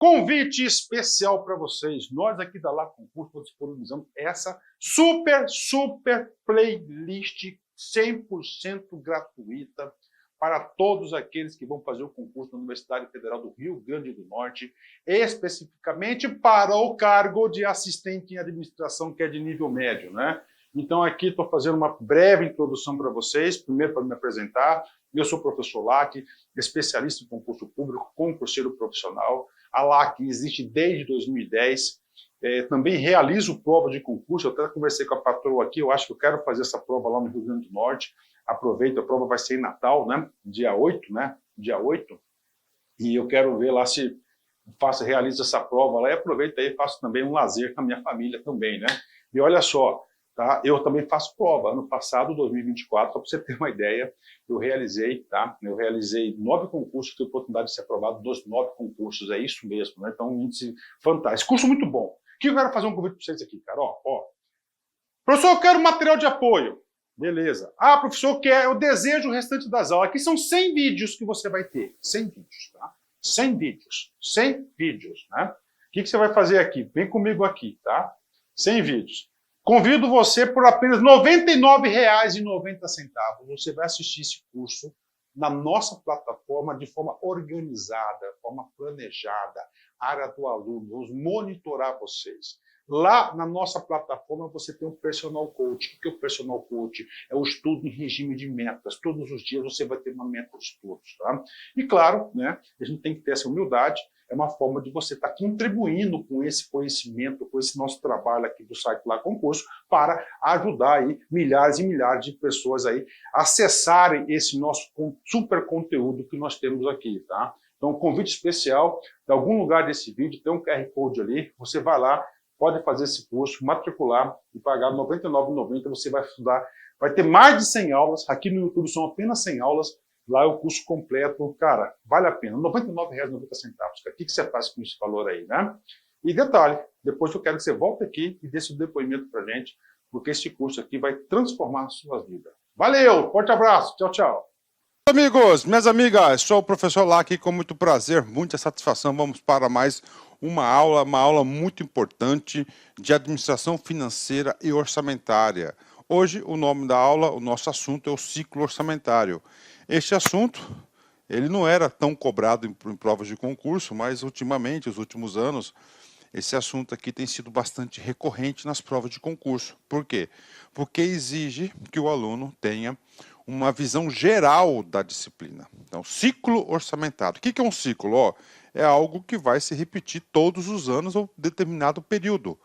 Convite especial para vocês. Nós aqui da Lá Concurso disponibilizamos essa super playlist 100% gratuita para todos aqueles que vão fazer o concurso na Universidade Federal do Rio Grande do Norte, especificamente para o cargo de assistente em administração, que é de nível médio, né? Então aqui estou fazendo uma breve introdução para vocês, primeiro para me apresentar. Eu sou o professor LAC, especialista em concurso público, concurseiro profissional. A LAC existe desde 2010, também realizo prova de concurso. Eu até conversei com a patroa aqui, eu acho que eu quero fazer essa prova lá no Rio Grande do Norte. Aproveito, a prova vai ser em Natal, né? Dia 8, né? Dia 8. E eu quero ver lá se realizo essa prova lá e aproveito aí e faço também um lazer com a minha família também, né? E olha só, tá? Eu também faço prova. Ano passado, 2024, só para você ter uma ideia, eu realizei, tá? Eu realizei 9 concursos, tive a oportunidade de ser aprovado dos 9 concursos, é isso mesmo, né? Então, um índice fantástico. Curso muito bom. O que eu quero fazer um convite para vocês aqui, cara? Ó. Professor, eu quero material de apoio. Beleza. Ah, professor, eu desejo o restante das aulas. Aqui são 100 vídeos que você vai ter. 100 vídeos, tá? 100 vídeos. 100 vídeos, né? O que você vai fazer aqui? Vem comigo aqui, tá? 100 vídeos. Convido você por apenas R$ 99,90. Você vai assistir esse curso na nossa plataforma de forma organizada, forma planejada, área do aluno. Vamos monitorar vocês. Lá na nossa plataforma você tem um personal coach. O que é o personal coach? É o estudo em regime de metas. Todos os dias você vai ter uma meta de estudos, tá? E claro, né, a gente tem que ter essa humildade. É uma forma de você estar contribuindo com esse conhecimento, com esse nosso trabalho aqui do site Lá Concurso, para ajudar aí milhares e milhares de pessoas aí a acessarem esse nosso super conteúdo que nós temos aqui, tá? Então, um convite especial, de algum lugar desse vídeo, tem um QR Code ali, você vai lá, pode fazer esse curso, matricular e pagar R$ 99,90, você vai estudar, vai ter mais de 100 aulas, aqui no YouTube são apenas 100 aulas, lá é o curso completo, cara, vale a pena, R$ 99,90. O que você faz com esse valor aí, né? E detalhe, depois eu quero que você volte aqui e dê seu depoimento pra gente, porque esse curso aqui vai transformar a sua vida. Valeu, forte abraço, tchau, tchau. Amigos, minhas amigas, sou o professor Lac, com muito prazer, muita satisfação, vamos para mais uma aula muito importante de administração financeira e orçamentária. Hoje o nome da aula, o nosso assunto é o ciclo orçamentário. Este assunto, ele não era tão cobrado em provas de concurso, mas ultimamente, os últimos anos, esse assunto aqui tem sido bastante recorrente nas provas de concurso. Por quê? Porque exige que o aluno tenha uma visão geral da disciplina. Então, ciclo orçamentário. O que é um ciclo? É algo que vai se repetir todos os anos ou determinado período.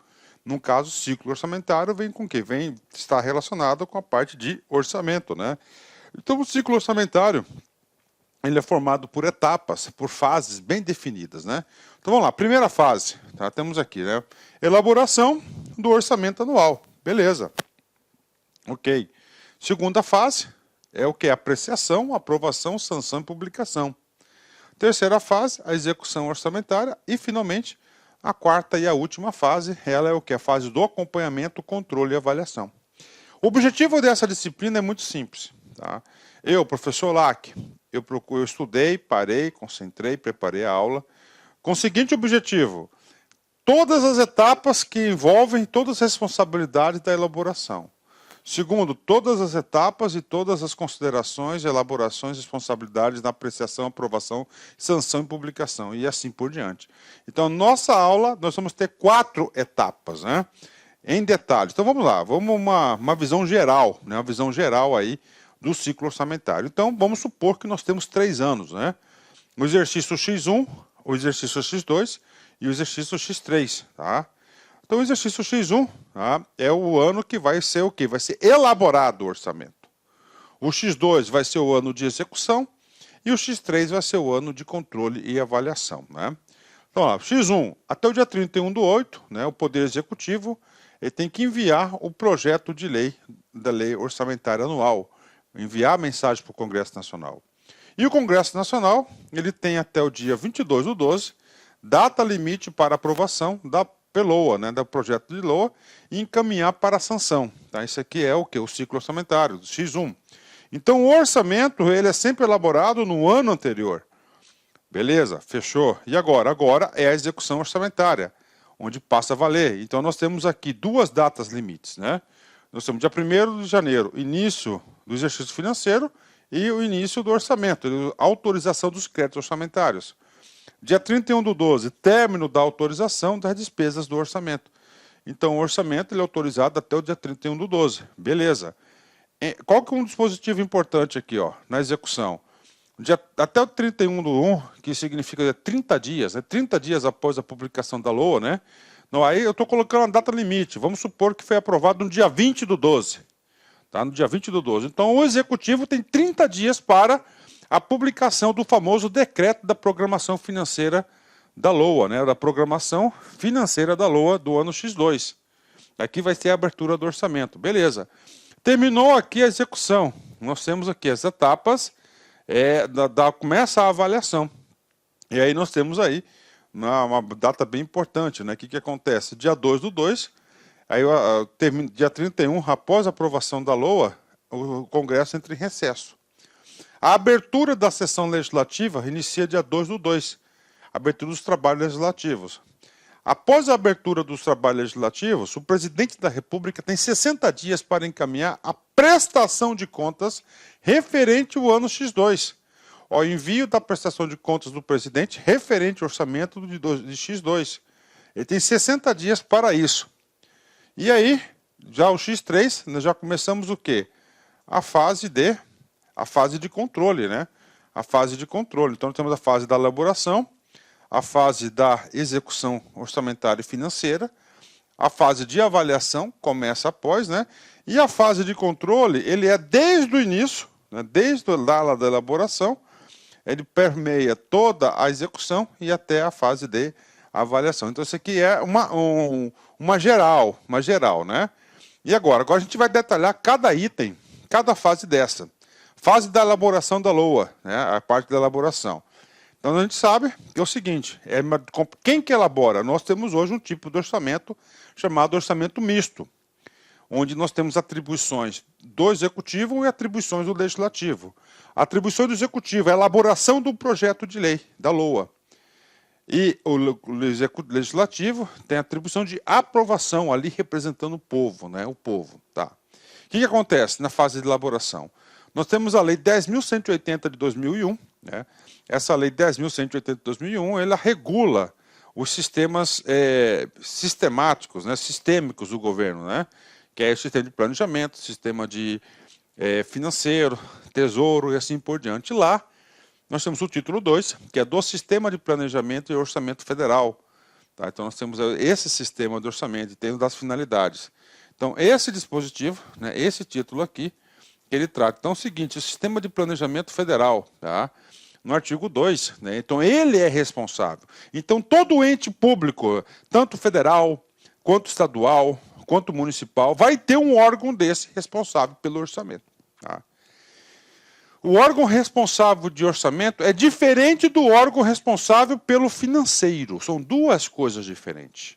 No caso, ciclo orçamentário vem com o quê? Está relacionado com a parte de orçamento, né? Então, o ciclo orçamentário, ele é formado por etapas, por fases bem definidas, né? Então, vamos lá. Primeira fase, tá? Temos aqui, né? Elaboração do orçamento anual. Beleza. Ok. Segunda fase é o que? Apreciação, aprovação, sanção e publicação. Terceira fase, a execução orçamentária. E, finalmente, a quarta e a última fase, ela é o que? A fase do acompanhamento, controle e avaliação. O objetivo dessa disciplina é muito simples, tá? Eu, professor Lac, eu estudei, parei, concentrei, preparei a aula, com o seguinte objetivo: todas as etapas que envolvem todas as responsabilidades da elaboração. Segundo, todas as etapas e todas as considerações, elaborações, responsabilidades na apreciação, aprovação, sanção e publicação, e assim por diante. Então, nossa aula, nós vamos ter 4 etapas, né? Em detalhes. Então, vamos lá, vamos uma visão geral, né? Uma visão geral aí do ciclo orçamentário. Então, vamos supor que nós temos 3 anos, né? O exercício X1, o exercício X2 e o exercício X3, tá? Então, o exercício X1, tá, é o ano que vai ser o quê? Vai ser elaborado o orçamento. O X2 vai ser o ano de execução e o X3 vai ser o ano de controle e avaliação, né? Então, lá, X1, até o dia 31/8, né, o Poder Executivo ele tem que enviar o projeto de lei, da Lei Orçamentária Anual, enviar a mensagem para o Congresso Nacional. E o Congresso Nacional, ele tem até o dia 22/12, data limite para aprovação da LOA, né, do projeto de LOA, e encaminhar para a sanção. Tá? Isso aqui é o quê? O ciclo orçamentário, do X1. Então, o orçamento ele é sempre elaborado no ano anterior. Beleza, fechou. E agora? Agora é a execução orçamentária, onde passa a valer. Então nós temos aqui duas datas limites, né? Nós temos dia 1º de janeiro, início do exercício financeiro e o início do orçamento, autorização dos créditos orçamentários. Dia 31/12, término da autorização das despesas do orçamento. Então o orçamento ele é autorizado até o dia 31/12. Beleza. Qual que é um dispositivo importante aqui, ó, na execução? Até o 31/1, que significa 30 dias, né? 30 dias após a publicação da LOA, né? Não, aí eu estou colocando a data limite. Vamos supor que foi aprovado no dia 20/12. Tá? No dia 20/12. Então o executivo tem 30 dias para a publicação do famoso decreto da programação financeira da LOA, né? Da programação financeira da LOA do ano X2. Aqui vai ser a abertura do orçamento. Beleza. Terminou aqui a execução. Nós temos aqui as etapas. Começa a avaliação. E aí nós temos aí uma data bem importante, né? O que acontece? Dia 2/2, aí dia 31, após a aprovação da LOA, o Congresso entra em recesso. A abertura da sessão legislativa inicia dia 2/2, abertura dos trabalhos legislativos. Após a abertura dos trabalhos legislativos, o presidente da República tem 60 dias para encaminhar a prestação de contas referente ao ano X2. O envio da prestação de contas do presidente referente ao orçamento de X2. Ele tem 60 dias para isso. E aí, já o X3, nós já começamos o quê? A fase de controle, né? A fase de controle. Então, temos a fase da elaboração, a fase da execução orçamentária e financeira, a fase de avaliação começa após, né? E a fase de controle, ele é desde o início, né? Desde lá da elaboração, ele permeia toda a execução e até a fase de avaliação. Então isso aqui é uma geral, né? E agora a gente vai detalhar cada item, cada fase dessa. Fase da elaboração da LOA, né? A parte da elaboração. Então a gente sabe que é o seguinte, quem que elabora? Nós temos hoje um tipo de orçamento chamado orçamento misto, onde nós temos atribuições do executivo e atribuições do legislativo. A atribuição do executivo é a elaboração do projeto de lei, da LOA. E o legislativo tem a atribuição de aprovação, ali representando o povo, né? O povo, tá? O que acontece na fase de elaboração? Nós temos a Lei 10.180 de 2001, né? Essa Lei 10.180 de 2001, ela regula os sistemas sistemáticos, né? Sistêmicos do governo, né? Que é o sistema de planejamento, sistema de financeiro, tesouro e assim por diante. Lá, nós temos o título 2, que é do Sistema de Planejamento e Orçamento Federal. Tá? Então, nós temos esse sistema de orçamento e tem das finalidades. Então, esse dispositivo, né, esse título aqui, ele trata. Então, é o seguinte, o Sistema de Planejamento Federal, tá? No artigo 2, né, então ele é responsável. Então, todo ente público, tanto federal, quanto estadual, quanto municipal, vai ter um órgão desse responsável pelo orçamento. Tá? O órgão responsável de orçamento é diferente do órgão responsável pelo financeiro. São duas coisas diferentes.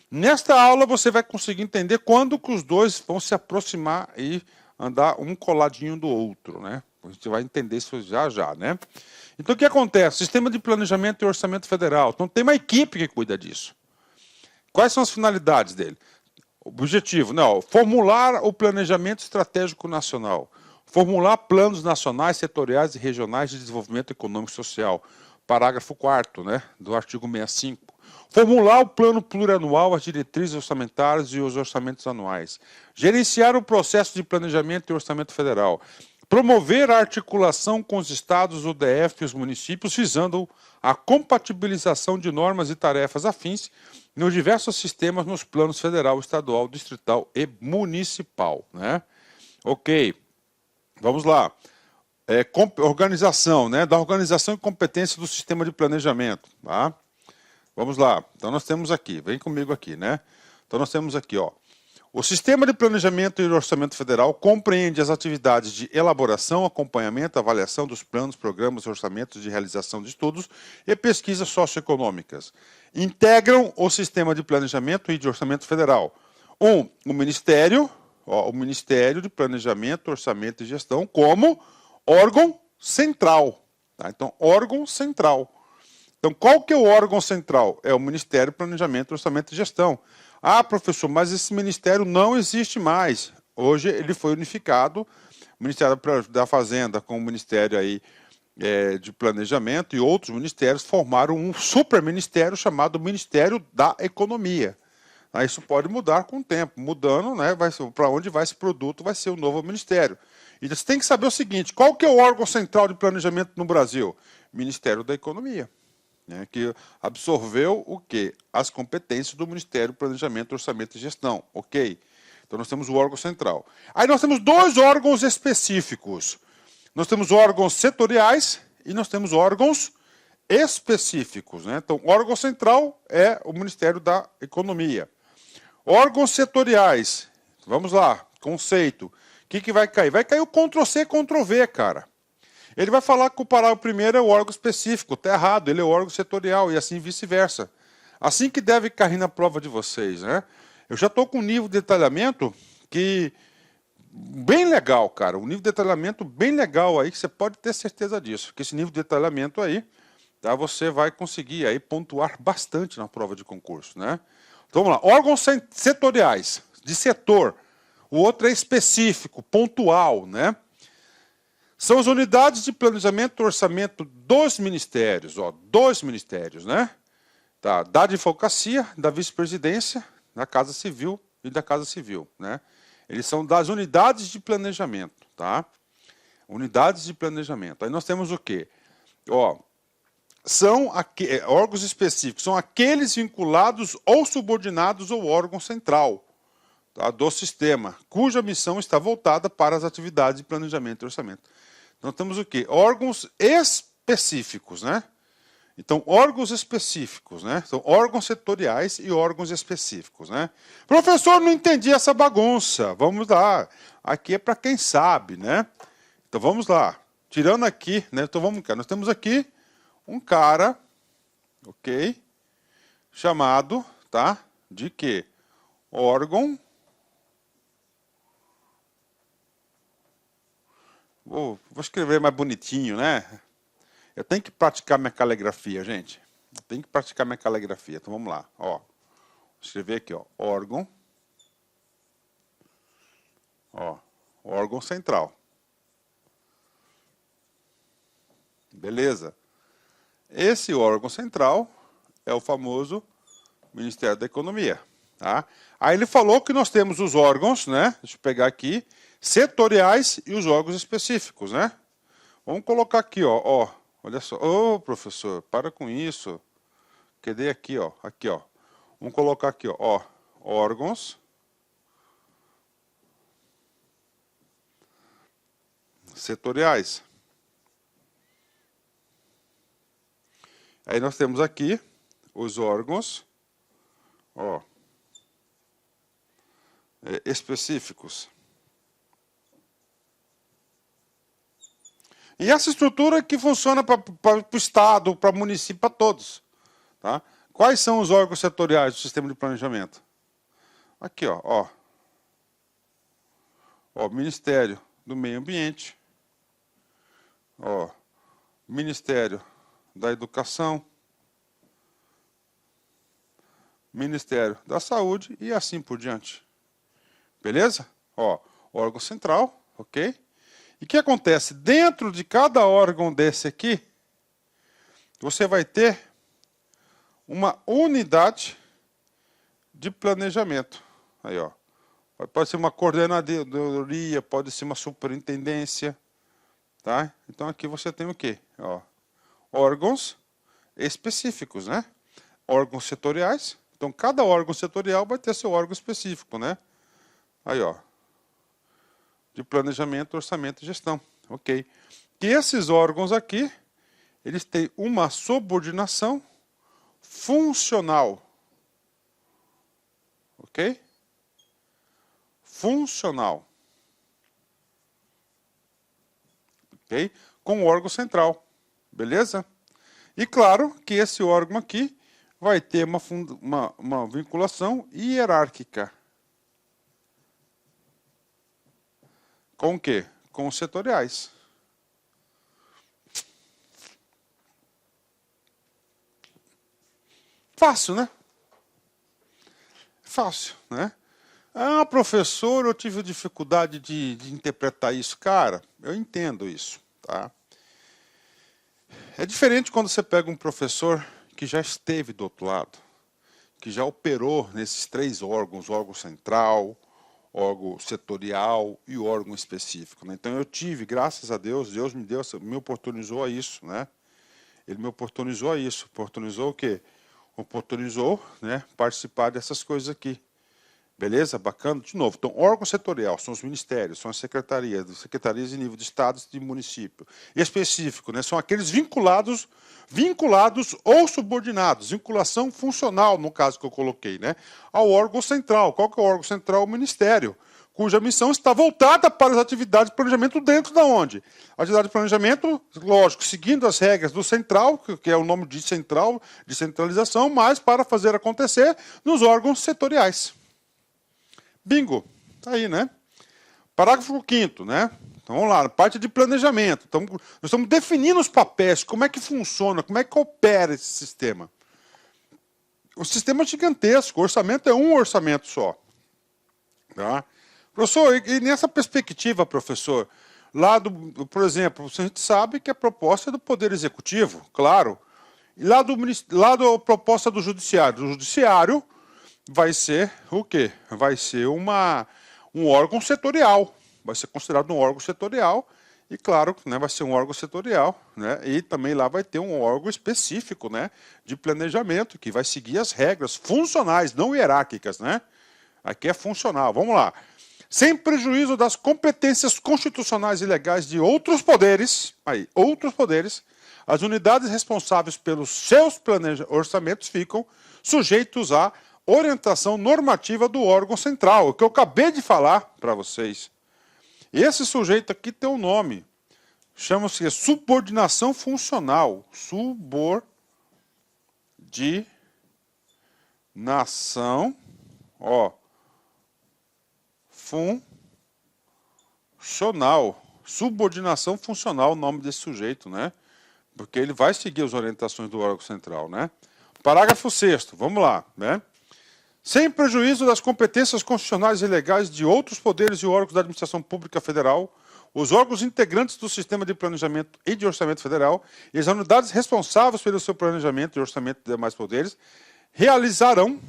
Nesta aula você vai conseguir entender quando que os dois vão se aproximar e andar um coladinho do outro, né? A gente vai entender isso já, né? Então o que acontece? Sistema de Planejamento e Orçamento Federal. Então tem uma equipe que cuida disso. Quais são as finalidades dele? Objetivo, não, formular o planejamento estratégico nacional, formular planos nacionais, setoriais e regionais de desenvolvimento econômico e social, parágrafo 4º, né, do artigo 65. Formular o plano plurianual, as diretrizes orçamentárias e os orçamentos anuais. Gerenciar o processo de planejamento e orçamento federal. Promover a articulação com os estados, o DF e os municípios, visando a compatibilização de normas e tarefas afins nos diversos sistemas nos planos federal, estadual, distrital e municipal, né? Ok, vamos lá. Organização, né? Da organização e competência do sistema de planejamento, tá? Vamos lá. Então nós temos aqui, vem comigo aqui, né? Então nós temos aqui, ó. O Sistema de Planejamento e Orçamento Federal compreende as atividades de elaboração, acompanhamento, avaliação dos planos, programas e orçamentos de realização de estudos e pesquisas socioeconômicas. Integram o Sistema de Planejamento e de Orçamento Federal. O Ministério de Planejamento, Orçamento e Gestão como órgão central. Tá? Então, órgão central. Então, qual que é o órgão central? É o Ministério do Planejamento, Orçamento e Gestão. Ah, professor, mas esse ministério não existe mais. Hoje ele foi unificado, o Ministério da Fazenda com o Ministério aí, de Planejamento e outros ministérios formaram um superministério chamado Ministério da Economia. Isso pode mudar com o tempo. Mudando, né, para onde vai esse produto, vai ser o novo ministério. E você tem que saber o seguinte, qual que é o órgão central de planejamento no Brasil? Ministério da Economia. Né, que absorveu o quê? As competências do Ministério do Planejamento, Orçamento e Gestão. Ok? Então nós temos o órgão central. Aí nós temos dois órgãos específicos. Nós temos órgãos setoriais e nós temos órgãos específicos. Né? Então, órgão central é o Ministério da Economia. Órgãos setoriais, vamos lá, conceito. O que vai cair? Vai cair o Ctrl+C, Ctrl+V, cara. Ele vai falar que o parágrafo primeiro é o órgão específico, está errado, ele é o órgão setorial e assim vice-versa. Assim que deve cair na prova de vocês. Né? Eu já estou com um nível de detalhamento que bem legal, cara. Um nível de detalhamento bem legal aí, que você pode ter certeza disso. Que esse nível de detalhamento aí, tá, você vai conseguir aí pontuar bastante na prova de concurso. Né? Então vamos lá, órgãos setoriais, de setor. O outro é específico, pontual, né? São as unidades de planejamento e orçamento dos ministérios, dos ministérios, né? Tá, da advocacia, da vice-presidência, da Casa Civil e da Casa Civil, né? Eles são das unidades de planejamento, tá? Unidades de planejamento. Aí nós temos o quê? São órgãos específicos, são aqueles vinculados ou subordinados ao órgão central, tá, do sistema, cuja missão está voltada para as atividades de planejamento e orçamento. Então temos o quê? Órgãos específicos, né? Então, órgãos específicos, né? São órgãos setoriais e órgãos específicos, né? Professor, não entendi essa bagunça. Vamos lá. Aqui é para quem sabe, né? Então vamos lá. Tirando aqui, né? Então vamos cá. Nós temos aqui um cara, ok? Chamado, tá? De quê? Órgão. Vou escrever mais bonitinho, né? Eu tenho que praticar minha caligrafia, gente. Eu tenho que praticar minha caligrafia. Então vamos lá. Vou escrever aqui, órgão. Órgão central. Beleza? Esse órgão central é o famoso Ministério da Economia. Tá? Aí ele falou que nós temos os órgãos, né? Deixa eu pegar aqui, setoriais e os órgãos específicos, né? Vamos colocar aqui, olha só. Ô, professor, para com isso. Cadê aqui, Aqui, Vamos colocar aqui, órgãos setoriais. Aí nós temos aqui os órgãos, específicos. E essa estrutura que funciona para o Estado, para o município, para todos. Tá? Quais são os órgãos setoriais do sistema de planejamento? Aqui, Ministério do Meio Ambiente, Ministério da Educação, Ministério da Saúde e assim por diante. Beleza? Órgão central, ok? E o que acontece? Dentro de cada órgão desse aqui, você vai ter uma unidade de planejamento. Aí, pode ser uma coordenadoria, pode ser uma superintendência, tá? Então aqui você tem o quê? Órgãos específicos, né? Órgãos setoriais. Então cada órgão setorial vai ter seu órgão específico, né? Aí, de planejamento, orçamento e gestão. Ok. E esses órgãos aqui, eles têm uma subordinação funcional. Ok? Funcional. Ok? Com o órgão central. Beleza? E claro que esse órgão aqui vai ter uma vinculação hierárquica. Com o quê? Com os setoriais. Fácil, né? Fácil, né? Ah, professor, eu tive dificuldade de interpretar isso. Cara, eu entendo isso, tá? É diferente quando você pega um professor que já esteve do outro lado, que já operou nesses 3 órgãos, o órgão central, órgão setorial e o órgão específico, né? Então eu tive, graças a Deus, Deus me oportunizou a isso, né? Ele me oportunizou a isso. Oportunizou o quê? Oportunizou, né, participar dessas coisas aqui. Beleza? Bacana? De novo, então, órgão setorial, são os ministérios, são as secretarias de nível de estado e de município. E específico, né, são aqueles vinculados ou subordinados, vinculação funcional, no caso que eu coloquei, né, ao órgão central. Qual que é o órgão central? O ministério, cuja missão está voltada para as atividades de planejamento dentro da onde? Atividade de planejamento, lógico, seguindo as regras do central, que é o nome de central, de centralização, mas para fazer acontecer nos órgãos setoriais. Bingo, tá aí, né? Parágrafo 5º, né? Então vamos lá, parte de planejamento. Então, nós estamos definindo os papéis, como é que funciona, como é que opera esse sistema. O sistema é gigantesco, o orçamento é um orçamento só. Tá? Professor, e nessa perspectiva, professor, por exemplo, a gente sabe que a proposta é do Poder Executivo, claro. E lá da proposta do Judiciário. Do Judiciário vai ser o quê? Vai ser um órgão setorial. Vai ser considerado um órgão setorial. E claro, né, vai ser um órgão setorial, né, e também lá vai ter um órgão específico, né, de planejamento, que vai seguir as regras funcionais, não hierárquicas, né? Aqui é funcional. Vamos lá. Sem prejuízo das competências constitucionais e legais de outros poderes, as unidades responsáveis pelos seus orçamentos ficam sujeitos à orientação normativa do órgão central, o que eu acabei de falar para vocês. Esse sujeito aqui tem um nome, chama-se subordinação funcional. Subordinação, funcional. Subordinação funcional, o nome desse sujeito, né? Porque ele vai seguir as orientações do órgão central, né? Parágrafo 6º, vamos lá, né? Sem prejuízo das competências constitucionais e legais de outros poderes e órgãos da administração pública federal, os órgãos integrantes do sistema de planejamento e de orçamento federal e as unidades responsáveis pelo seu planejamento e orçamento de demais poderes realizarão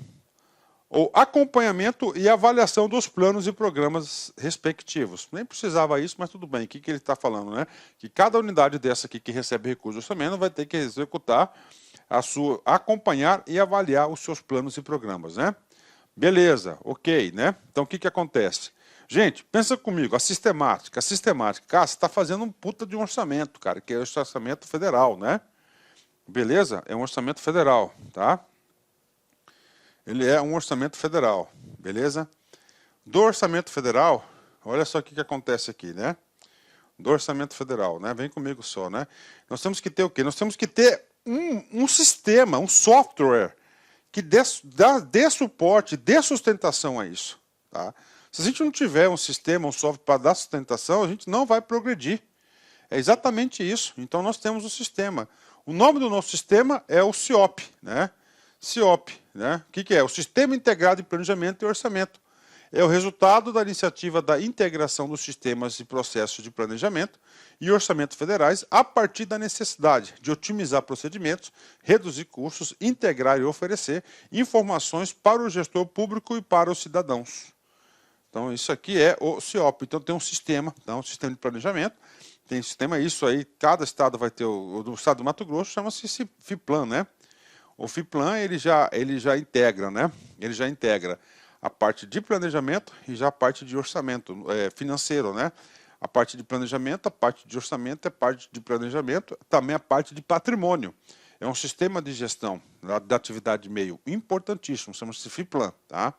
o acompanhamento e avaliação dos planos e programas respectivos. Nem precisava isso, mas tudo bem. O que ele está falando, né? Que cada unidade dessa aqui que recebe recurso de orçamento vai ter que executar acompanhar e avaliar os seus planos e programas, né? Beleza, ok, né? Então o que acontece? Gente, pensa comigo, a sistemática, cara, você está fazendo um puta de um orçamento, cara, que é o orçamento federal, né? Beleza? É um orçamento federal, tá? Ele é um orçamento federal, beleza? Do orçamento federal, olha só o que acontece aqui, né? Do orçamento federal, né? Vem comigo só, né? Nós temos que ter o quê? Nós temos que ter um sistema, um software que dê suporte, dê sustentação a isso. Tá? Se a gente não tiver um sistema, um software para dar sustentação, a gente não vai progredir. É exatamente isso. Então nós temos um sistema. O nome do nosso sistema é o CIOP. Né? CIOP, né? O que é? O Sistema Integrado de Planejamento e Orçamento. É o resultado da iniciativa da integração dos sistemas e processos de planejamento e orçamento federais a partir da necessidade de otimizar procedimentos, reduzir custos, integrar e oferecer informações para o gestor público e para os cidadãos. Então, isso aqui é o CIOP. Então, tem um sistema de planejamento, tem sistema, isso aí, cada estado vai ter, o estado do Mato Grosso chama-se FIPLAN, né? O FIPLAN, ele já integra, né? Ele já integra a parte de planejamento e já a parte de orçamento financeiro, né? A parte de planejamento, a parte de orçamento, a parte de planejamento, também a parte de patrimônio. É um sistema de gestão da atividade de meio importantíssimo, chama-se FIPLAN, tá?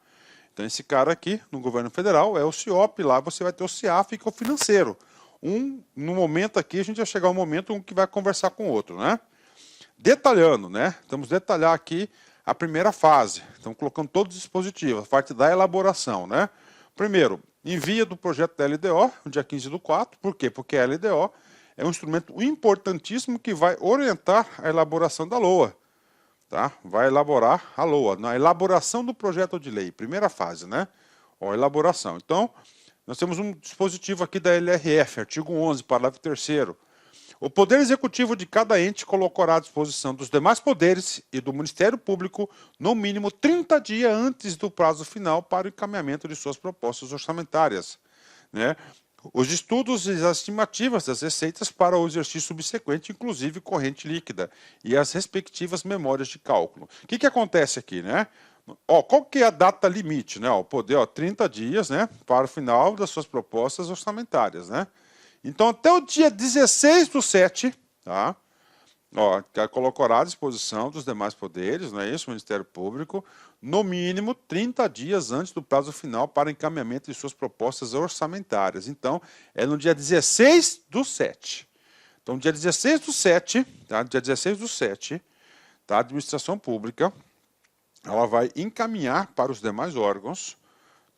Então esse cara aqui, no governo federal, é o CIOP, lá você vai ter o CIAF, que é o financeiro. No momento aqui, a gente vai chegar ao momento um que vai conversar com o outro, né? Detalhando, né? Vamos detalhar aqui a primeira fase. Estamos colocando todos os dispositivos, a parte da elaboração, né? Primeiro, envia do projeto da LDO, no dia 15/4. Por quê? Porque a LDO é um instrumento importantíssimo que vai orientar a elaboração da LOA. tá? Vai elaborar a LOA, na elaboração do projeto de lei, primeira fase, né? Ó, elaboração. Então, nós temos um dispositivo aqui da LRF, artigo 11, parágrafo 3º. O Poder Executivo de cada ente colocará à disposição dos demais poderes e do Ministério Público, no mínimo 30 dias antes do prazo final para o encaminhamento de suas propostas orçamentárias, né? Os estudos e as estimativas das receitas para o exercício subsequente, inclusive corrente líquida, e as respectivas memórias de cálculo. O que acontece aqui, né? Ó, qual que é a data limite, né? O poder, ó, 30 dias, né, para o final das suas propostas orçamentárias, né? Então, até o dia 16/7, tá? Ó, colocará à disposição dos demais poderes, não é isso? O Ministério Público, no mínimo 30 dias antes do prazo final para encaminhamento de suas propostas orçamentárias. Então, é no dia 16/7. Então, dia 16/7, tá? Dia 16/7, tá? A administração pública, ela vai encaminhar para os demais órgãos,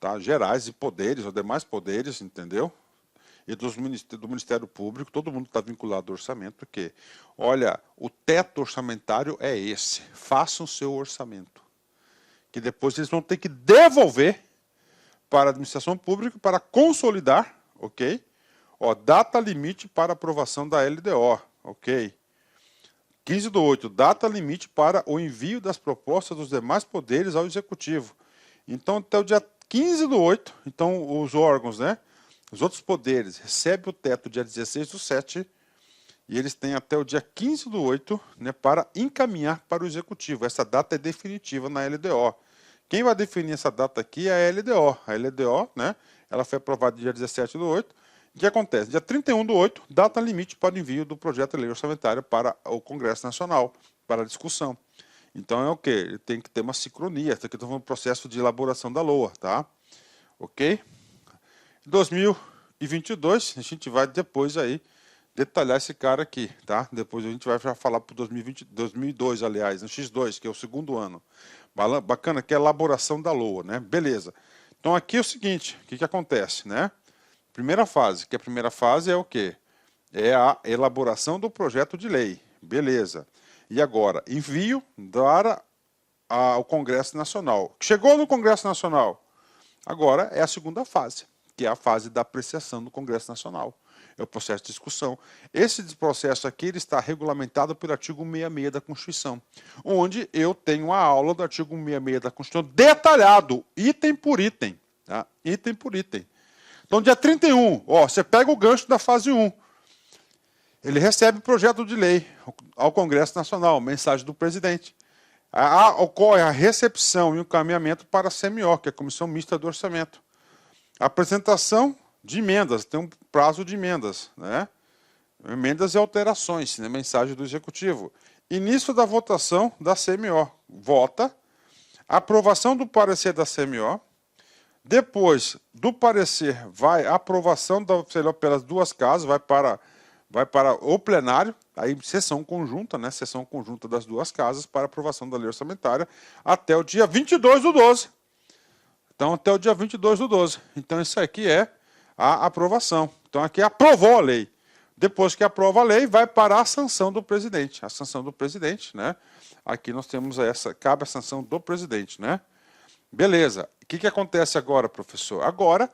tá? Gerais e poderes, ou demais poderes, entendeu? E do Ministério Público, todo mundo está vinculado ao orçamento, porque, olha, o teto orçamentário é esse, façam o seu orçamento, que depois eles vão ter que devolver para a administração pública para consolidar, ok? Ó, data limite para aprovação da LDO, ok? 15/8, data limite para o envio das propostas dos demais poderes ao Executivo. Então, até o dia 15/8, então os órgãos, né? Os outros poderes recebem o teto dia 16/7 e eles têm até o dia 15/8, né, para encaminhar para o Executivo. Essa data é definitiva na LDO. Quem vai definir essa data aqui é a LDO. A LDO, né, ela foi aprovada dia 17/8. O que acontece? Dia 31/8, data limite para o envio do projeto de lei orçamentária para o Congresso Nacional, para discussão. Então é o quê? Ele tem que ter uma sincronia. Isso aqui é um processo de elaboração da LOA, tá? Ok? 2022, a gente vai depois aí detalhar esse cara aqui, tá? Depois a gente vai já falar para 2002, aliás, no X2, que é o segundo ano. Bacana, que é a elaboração da LOA, né? Beleza. Então aqui é o seguinte, o que acontece, né? Primeira fase, que a primeira fase é o quê? É a elaboração do projeto de lei, beleza. E agora, envio para ao Congresso Nacional. Chegou no Congresso Nacional, agora é a segunda fase, que é a fase da apreciação do Congresso Nacional. É o processo de discussão. Esse processo aqui ele está regulamentado pelo artigo 66 da Constituição, onde eu tenho a aula do artigo 66 da Constituição detalhado, item por item. Tá? Item por item. Então, dia 31, ó, você pega o gancho da fase 1. Ele recebe o projeto de lei ao Congresso Nacional, mensagem do presidente. Ocorre a recepção e o encaminhamento para a CMO, que é a Comissão Mista do Orçamento. Apresentação de emendas, tem um prazo de emendas, né? Emendas e alterações, né? Mensagem do Executivo. Início da votação da CMO. Vota. Aprovação do parecer da CMO. Depois do parecer, vai a aprovação pelas duas casas, vai para o plenário, aí sessão conjunta, né? Sessão conjunta das duas casas para aprovação da lei orçamentária até o dia 22/12. Então, até o dia 22/12. Então, isso aqui é a aprovação. Então, aqui aprovou a lei. Depois que aprova a lei, vai para a sanção do presidente. A sanção do presidente, né? Aqui nós temos essa, cabe a sanção do presidente, né? Beleza. O que acontece agora, professor? Agora,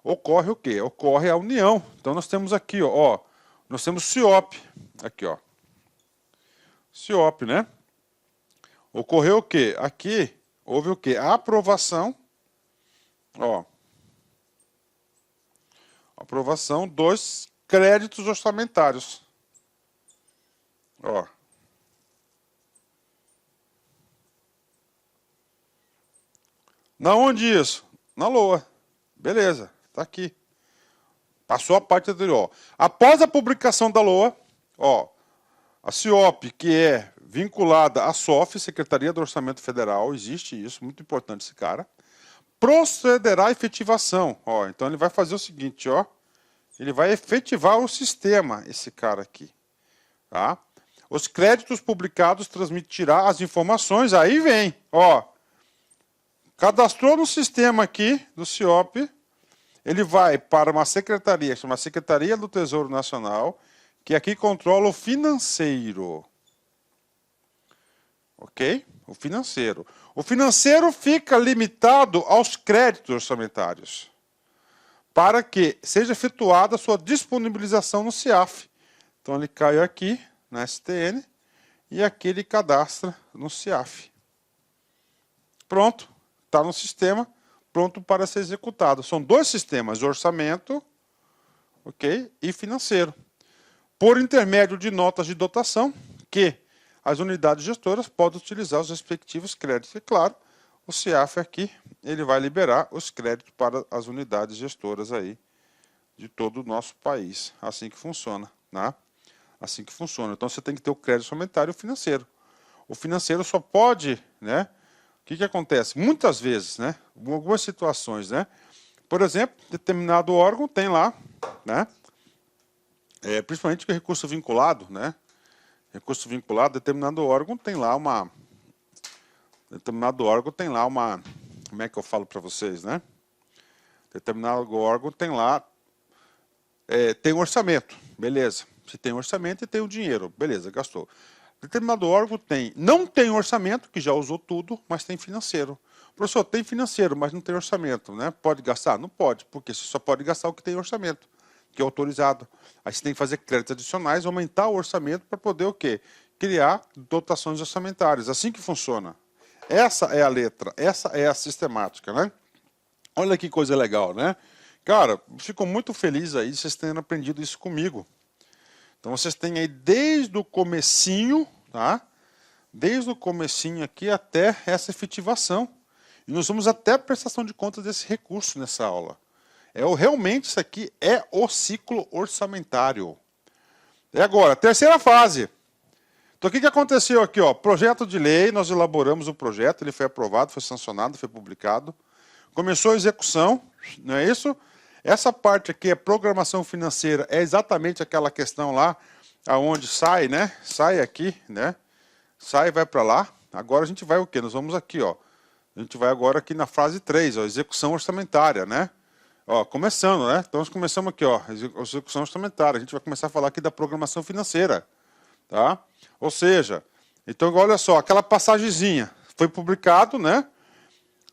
ocorre o quê? Ocorre a união. Então, nós temos aqui, ó, nós temos CIOP. Aqui, ó. CIOP, né? Ocorreu o quê? Aqui, houve o quê? A aprovação. Ó, aprovação dos créditos orçamentários. Ó. Na onde isso? Na LOA. Beleza, tá aqui. Passou a parte anterior. Após a publicação da LOA, ó, a CIOP, que é vinculada à SOF, Secretaria do Orçamento Federal, existe isso, muito importante esse cara, procederá à efetivação. Ó, então ele vai fazer o seguinte, ó, ele vai efetivar o sistema, esse cara aqui. Tá? Os créditos publicados transmitirá as informações, aí vem, ó, cadastrou no sistema aqui do CIOP, ele vai para uma secretaria, chama Secretaria do Tesouro Nacional, que aqui controla o financeiro. ok? O financeiro. O financeiro fica limitado aos créditos orçamentários, para que seja efetuada a sua disponibilização no CIAF. Então ele cai aqui na STN e aqui ele cadastra no CIAF. Pronto, está no sistema, pronto para ser executado. São dois sistemas, orçamento, ok, e financeiro. Por intermédio de notas de dotação, que as unidades gestoras podem utilizar os respectivos créditos. E claro, o CIAF aqui, ele vai liberar os créditos para as unidades gestoras aí de todo o nosso país. Assim que funciona, né? Assim que funciona. Então você tem que ter o crédito orçamentário e o financeiro. O financeiro só pode, né? O que acontece? Muitas vezes, né? Em algumas situações, né? Por exemplo, determinado órgão tem lá, né? Principalmente que recurso vinculado, né? Recurso vinculado, determinado órgão tem lá uma... Como é que eu falo para vocês, né? Determinado órgão tem lá... tem um orçamento, beleza. Se tem orçamento e tem o dinheiro, beleza, gastou. Determinado órgão não tem orçamento, que já usou tudo, mas tem financeiro. Professor, tem financeiro, mas não tem orçamento, né? Pode gastar? Não pode, porque você só pode gastar o que tem orçamento, que é autorizado. Aí você tem que fazer créditos adicionais, aumentar o orçamento para poder o quê? Criar dotações orçamentárias. Assim que funciona. Essa é a letra, essa é a sistemática, né? Olha que coisa legal, né? Cara, fico muito feliz aí de vocês terem aprendido isso comigo. Então vocês têm aí desde o comecinho, tá? Desde o comecinho aqui até essa efetivação. E nós vamos até a prestação de contas desse recurso nessa aula. Realmente isso aqui é o ciclo orçamentário. E agora, terceira fase. Então o que aconteceu aqui? Ó? Projeto de lei, nós elaboramos o projeto, ele foi aprovado, foi sancionado, foi publicado. Começou a execução, não é isso? Essa parte aqui, a programação financeira, é exatamente aquela questão lá, aonde sai, né? Sai aqui, né? Sai e vai para lá. Agora a gente vai o quê? Nós vamos aqui, ó. A gente vai agora aqui na fase 3, ó, execução orçamentária, né? Ó, começando, né? Então nós começamos aqui, ó, execução orçamentária. A gente vai começar a falar aqui da programação financeira, tá? Ou seja, então olha só, aquela passagemzinha foi publicado, né?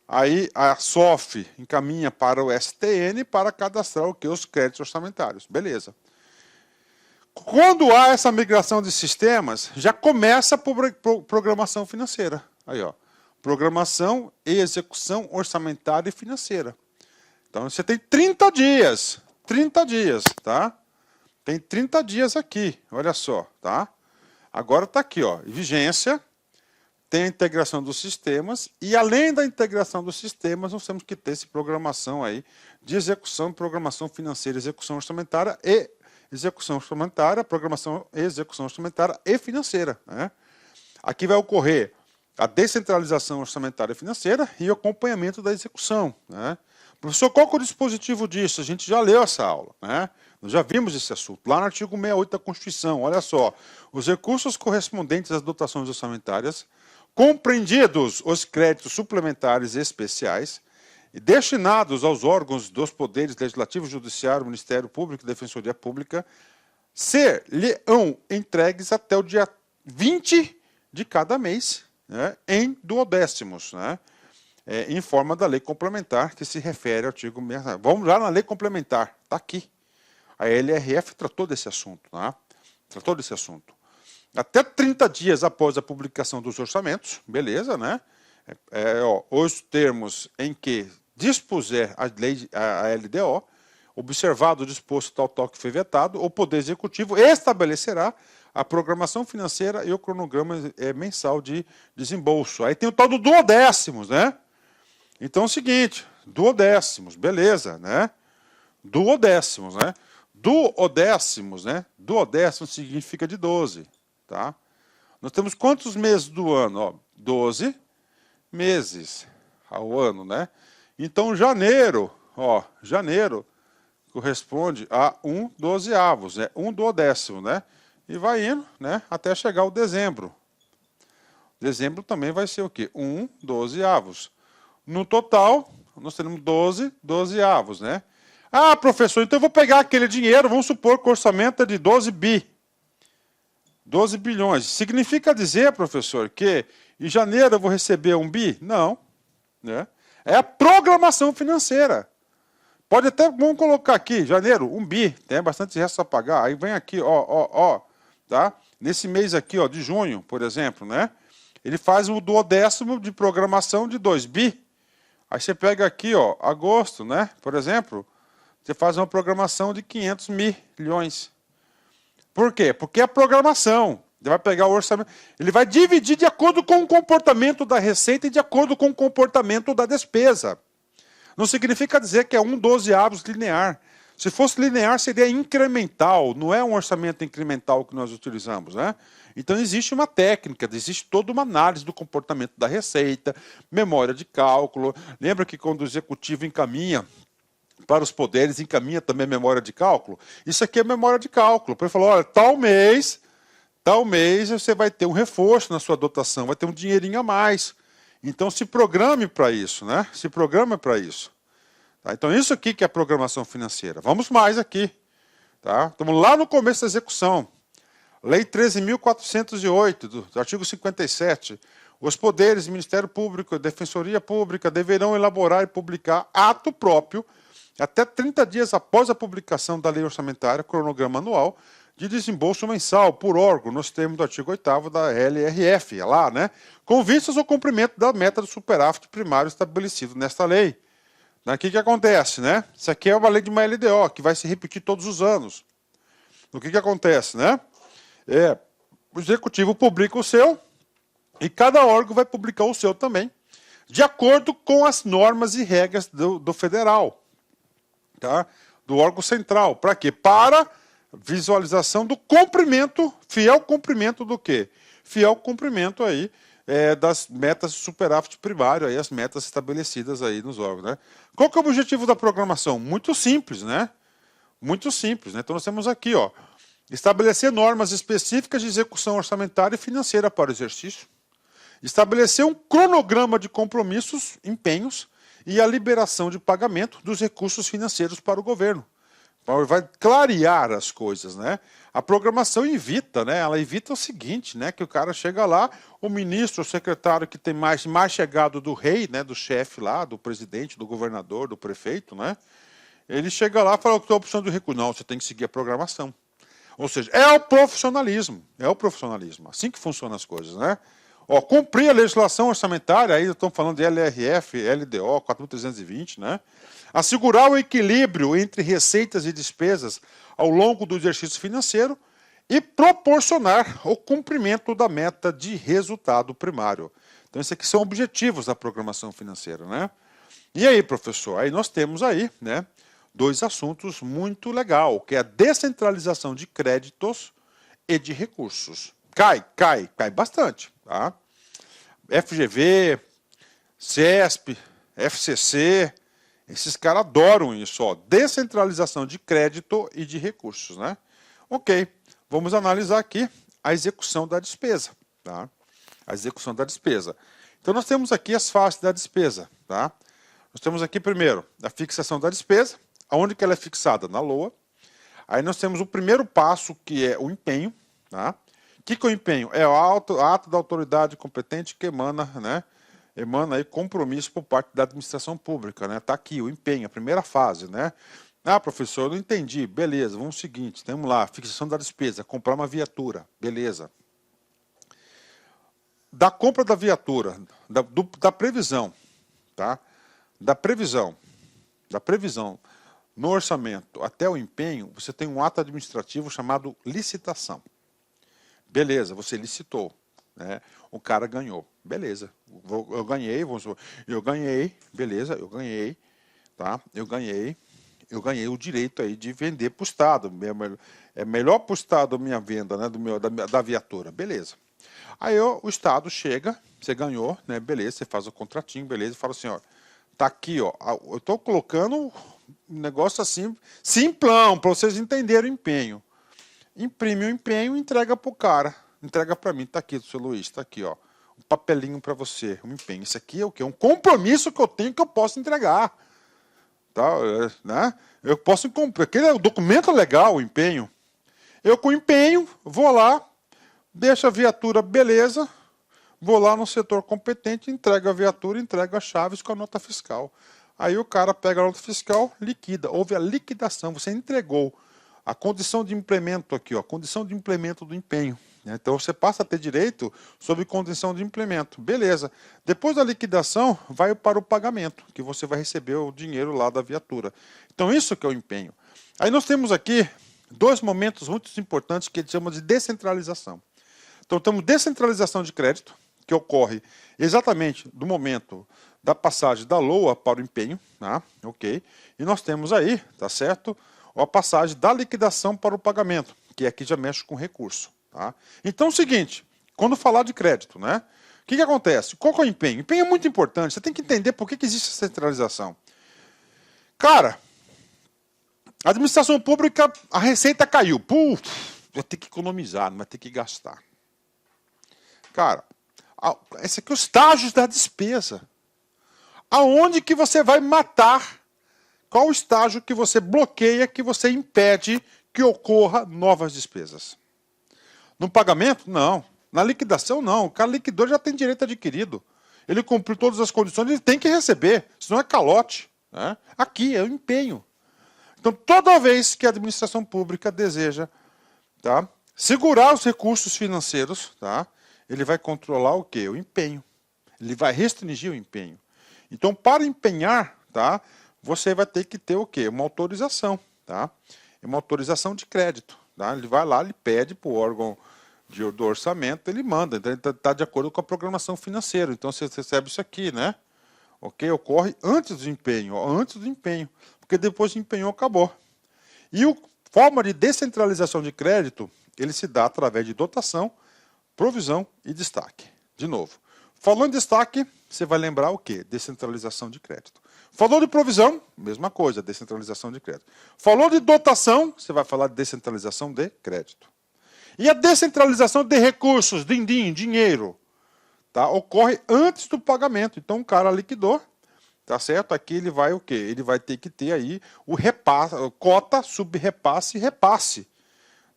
Aí a SOF encaminha para o STN para cadastrar o que? Os créditos orçamentários. Beleza. Quando há essa migração de sistemas, já começa a programação financeira. Aí, ó, programação e execução orçamentária e financeira. Então você tem 30 dias, tá? Tem 30 dias aqui, olha só, tá? Agora está aqui, ó, vigência, tem a integração dos sistemas, e além da integração dos sistemas, nós temos que ter essa programação aí de execução, programação financeira, execução orçamentária, programação e execução orçamentária e financeira, né? Aqui vai ocorrer a descentralização orçamentária e financeira e o acompanhamento da execução, né? Professor, qual que é o dispositivo disso? A gente já leu essa aula, né? Nós já vimos esse assunto, lá no artigo 68 da Constituição, olha só. Os recursos correspondentes às dotações orçamentárias, compreendidos os créditos suplementares e especiais, e destinados aos órgãos dos poderes legislativo, judiciário, Ministério Público e Defensoria Pública, ser-lhe-ão entregues até o dia 20 de cada mês, né, em duodécimos, né? Em forma da lei complementar que se refere ao artigo 69. Vamos lá na lei complementar, está aqui. A LRF tratou desse assunto, tá? Tratou desse assunto. Até 30 dias após a publicação dos orçamentos, beleza, né? Os termos em que dispuser a LDO, observado o disposto tal que foi vetado, o Poder Executivo estabelecerá a programação financeira e o cronograma mensal de desembolso. Aí tem o tal do duodécimos, né? Então é o seguinte, duodécimos, beleza, né? Duodécimos, né? Duodécimos, né? Duodécimo significa de 12, tá? Nós temos quantos meses do ano? Ó, 12 meses ao ano, né? Então janeiro, ó, janeiro corresponde a 1/12, né? 1/12, né? E vai indo, né? Até chegar o dezembro. Dezembro também vai ser o quê? 1/12. No total, nós teremos 12/12, né? Ah, professor, então eu vou pegar aquele dinheiro, vamos supor que o orçamento é de 12 bilhões. Significa dizer, professor, que Em janeiro eu vou receber 1 bi? Não. Né? É a programação financeira. Pode até, vamos colocar aqui, janeiro, 1 bi, tem bastante resto a pagar. Aí vem aqui, tá? Nesse mês aqui, ó, de junho, por exemplo, né? Ele faz o 1/10 de programação de 2 bi. Aí você pega aqui, ó, agosto, né? Por exemplo, você faz uma programação de 500 milhões. Por quê? Porque é a programação. Ele vai pegar o orçamento, ele vai dividir de acordo com o comportamento da receita e de acordo com o comportamento da despesa. Não significa dizer que é um 12avos linear. Se fosse linear, seria incremental, não é um orçamento incremental que nós utilizamos, né? Então existe uma técnica, existe toda uma análise do comportamento da receita, memória de cálculo. Lembra que quando o executivo encaminha para os poderes, encaminha também memória de cálculo? Isso aqui é memória de cálculo. Ele falou, olha, tal mês você vai ter um reforço na sua dotação, vai ter um dinheirinho a mais. Então se programe para isso, né? Se programe para isso. Tá? Então isso aqui que é a programação financeira. Vamos mais aqui. Tá? Estamos lá no começo da execução. Lei 13.408, do artigo 57. Os poderes, Ministério Público, Defensoria Pública deverão elaborar e publicar ato próprio até 30 dias após a publicação da lei orçamentária, cronograma anual, de desembolso mensal por órgão, nos termos do artigo 8º da LRF, é lá, né? Com vistas ao cumprimento da meta do superávit primário estabelecido nesta lei. O que acontece, né? Isso aqui é uma lei de uma LDO, que vai se repetir todos os anos. O que acontece, né? O executivo publica o seu e cada órgão vai publicar o seu também, de acordo com as normas e regras do federal, tá? Do órgão central. Para quê? Para visualização do cumprimento, fiel cumprimento do quê? Fiel cumprimento aí das metas de superávit primário, aí, as metas estabelecidas aí nos órgãos, né? Qual que é o objetivo da programação? Muito simples, né? Muito simples, né? Então nós temos aqui, ó, estabelecer normas específicas de execução orçamentária e financeira para o exercício, estabelecer um cronograma de compromissos, empenhos e a liberação de pagamento dos recursos financeiros para o governo. Vai clarear as coisas, né? A programação evita, né? Ela evita o seguinte, né? Que o cara chega lá, o ministro, o secretário que tem mais chegado do rei, né? Do chefe lá, do presidente, do governador, do prefeito, né? Ele chega lá e fala que estou precisando de recurso. Não, você tem que seguir a programação. Ou seja, é o profissionalismo, assim que funcionam as coisas, né? Ó, cumprir a legislação orçamentária, aí estamos falando de LRF, LDO, 4.320, né? Assegurar o equilíbrio entre receitas e despesas ao longo do exercício financeiro e proporcionar o cumprimento da meta de resultado primário. Então, esses aqui são objetivos da programação financeira, né? E aí, professor, aí nós temos aí, né, dois assuntos muito legais, que é a descentralização de créditos e de recursos. Cai bastante, tá? FGV, CESP, FCC, esses caras adoram isso, ó, descentralização de crédito e de recursos, né? Ok, vamos analisar aqui a execução da despesa, tá? A execução da despesa. Então nós temos aqui as fases da despesa, tá? Nós temos aqui primeiro a fixação da despesa, aonde que ela é fixada? Na LOA. Aí nós temos o primeiro passo, que é o empenho, tá? O que é o empenho? É o ato da autoridade competente que emana, né? Emana aí compromisso por parte da administração pública, né? Tá aqui o empenho, a primeira fase, né? Ah, professor, eu não entendi. Beleza, vamos ao seguinte, temos lá, fixação da despesa, comprar uma viatura, beleza. Da compra da viatura, da previsão, tá? Da previsão no orçamento até o empenho, você tem um ato administrativo chamado licitação. Beleza, você licitou, né? O cara ganhou, beleza. Eu ganhei, beleza, eu ganhei, tá? Eu ganhei o direito aí de vender para o Estado. É melhor para o Estado a minha venda, né, da viatura, beleza. Aí o Estado chega, você ganhou, né, beleza, você faz o contratinho, beleza, e fala assim, ó, tá aqui, ó, eu estou colocando um negócio assim, simplão, para vocês entenderem o empenho. Imprime o empenho e entrega para o cara. Entrega para mim, tá aqui, seu Luiz, tá aqui, ó. Um papelinho para você, um empenho. Isso aqui é o quê? Um compromisso que eu tenho que eu posso entregar. Tá? Né? Eu posso cumprir. Aquele é o documento legal, o empenho. Eu com o empenho, vou lá, deixo a viatura, beleza, vou lá no setor competente, entrego a viatura, entrego as chaves com a nota fiscal. Aí o cara pega a nota fiscal, liquida. Houve a liquidação, você entregou a condição de implemento aqui, ó, a condição de implemento do empenho. Então você passa a ter direito sobre condição de implemento. Beleza. Depois da liquidação, vai para o pagamento, que você vai receber o dinheiro lá da viatura. Então isso que é o empenho. Aí nós temos aqui dois momentos muito importantes que a gente chama de descentralização. Então temos descentralização de crédito, que ocorre exatamente do momento da passagem da LOA para o empenho, tá? Ok? E nós temos aí, tá certo? A passagem da liquidação para o pagamento, que aqui já mexe com recurso. Tá? Então é o seguinte, quando falar de crédito, né? O que acontece? Qual que é o empenho? O empenho é muito importante, você tem que entender por que existe essa centralização. Cara, a administração pública, a receita caiu. Puf, vai ter que economizar, não vai ter que gastar. Cara, esse aqui é os estágios da despesa. Aonde que você vai matar? Qual o estágio que você bloqueia, que você impede que ocorra novas despesas? No pagamento? Não. Na liquidação, não. O cara liquidou já tem direito adquirido. Ele cumpriu todas as condições, ele tem que receber. Senão é calote. Né? Aqui é o empenho. Então, toda vez que a administração pública deseja, tá, segurar os recursos financeiros, tá, ele vai controlar o quê? O empenho. Ele vai restringir o empenho. Então, para empenhar, tá, você vai ter que ter o quê? Uma autorização. Tá? Uma autorização de crédito. Tá? Ele vai lá, ele pede para o órgão do orçamento, ele manda. Então, ele está de acordo com a programação financeira. Então, você recebe isso aqui, né? Ok? Ocorre antes do empenho. Antes do empenho. Porque depois do empenho acabou. E a forma de descentralização de crédito, ele se dá através de dotação, provisão e destaque. De novo. Falando em destaque, você vai lembrar o quê? Descentralização de crédito. Falou de provisão, mesma coisa, descentralização de crédito. Falou de dotação, você vai falar de descentralização de crédito. E a descentralização de recursos, dinheiro, tá? Ocorre antes do pagamento. Então o cara liquidou, tá certo? Aqui ele vai o quê? Ele vai ter que ter aí o repasse, cota, subrepasse e repasse.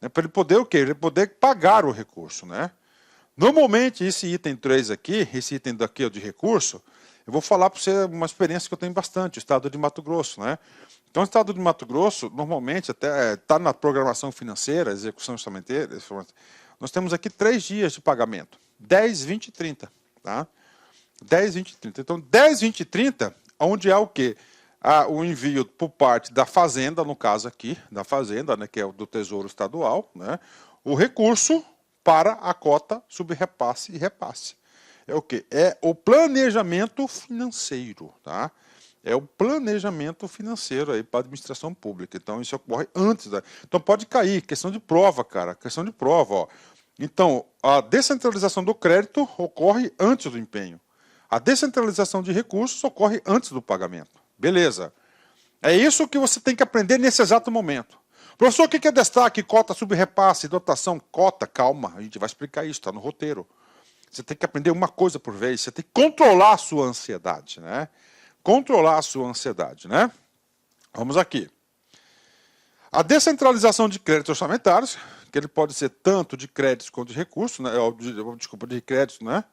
Né? Para ele poder o quê? Ele poder pagar o recurso, né? Normalmente, esse item 3 aqui, esse item daqui é de recurso, eu vou falar para você uma experiência que eu tenho bastante, o estado de Mato Grosso, né? Então, o estado de Mato Grosso, normalmente, até está na programação financeira, execução orçamentária, nós temos aqui 3 dias de pagamento, 10, 20 e 30, tá? 10, 20 e 30. Então, 10, 20 e 30, onde é o quê? O envio por parte da Fazenda, no caso aqui, da Fazenda, né, que é o do Tesouro Estadual, né? O recurso para a cota, subrepasse e repasse. É o quê? É o planejamento financeiro, tá? É o planejamento financeiro aí para a administração pública. Então, isso ocorre antes da... Então, pode cair, questão de prova, cara, questão de prova, ó. Então, a descentralização do crédito ocorre antes do empenho. A descentralização de recursos ocorre antes do pagamento. Beleza. É isso que você tem que aprender nesse exato momento. Professor, o que é destaque, cota, subrepasse, dotação? Cota, calma, a gente vai explicar isso, está no roteiro. Você tem que aprender uma coisa por vez, você tem que controlar a sua ansiedade, né? Controlar a sua ansiedade, né? Vamos aqui. A descentralização de créditos orçamentários, que ele pode ser tanto de créditos quanto de recursos, né? Desculpa, de créditos, né?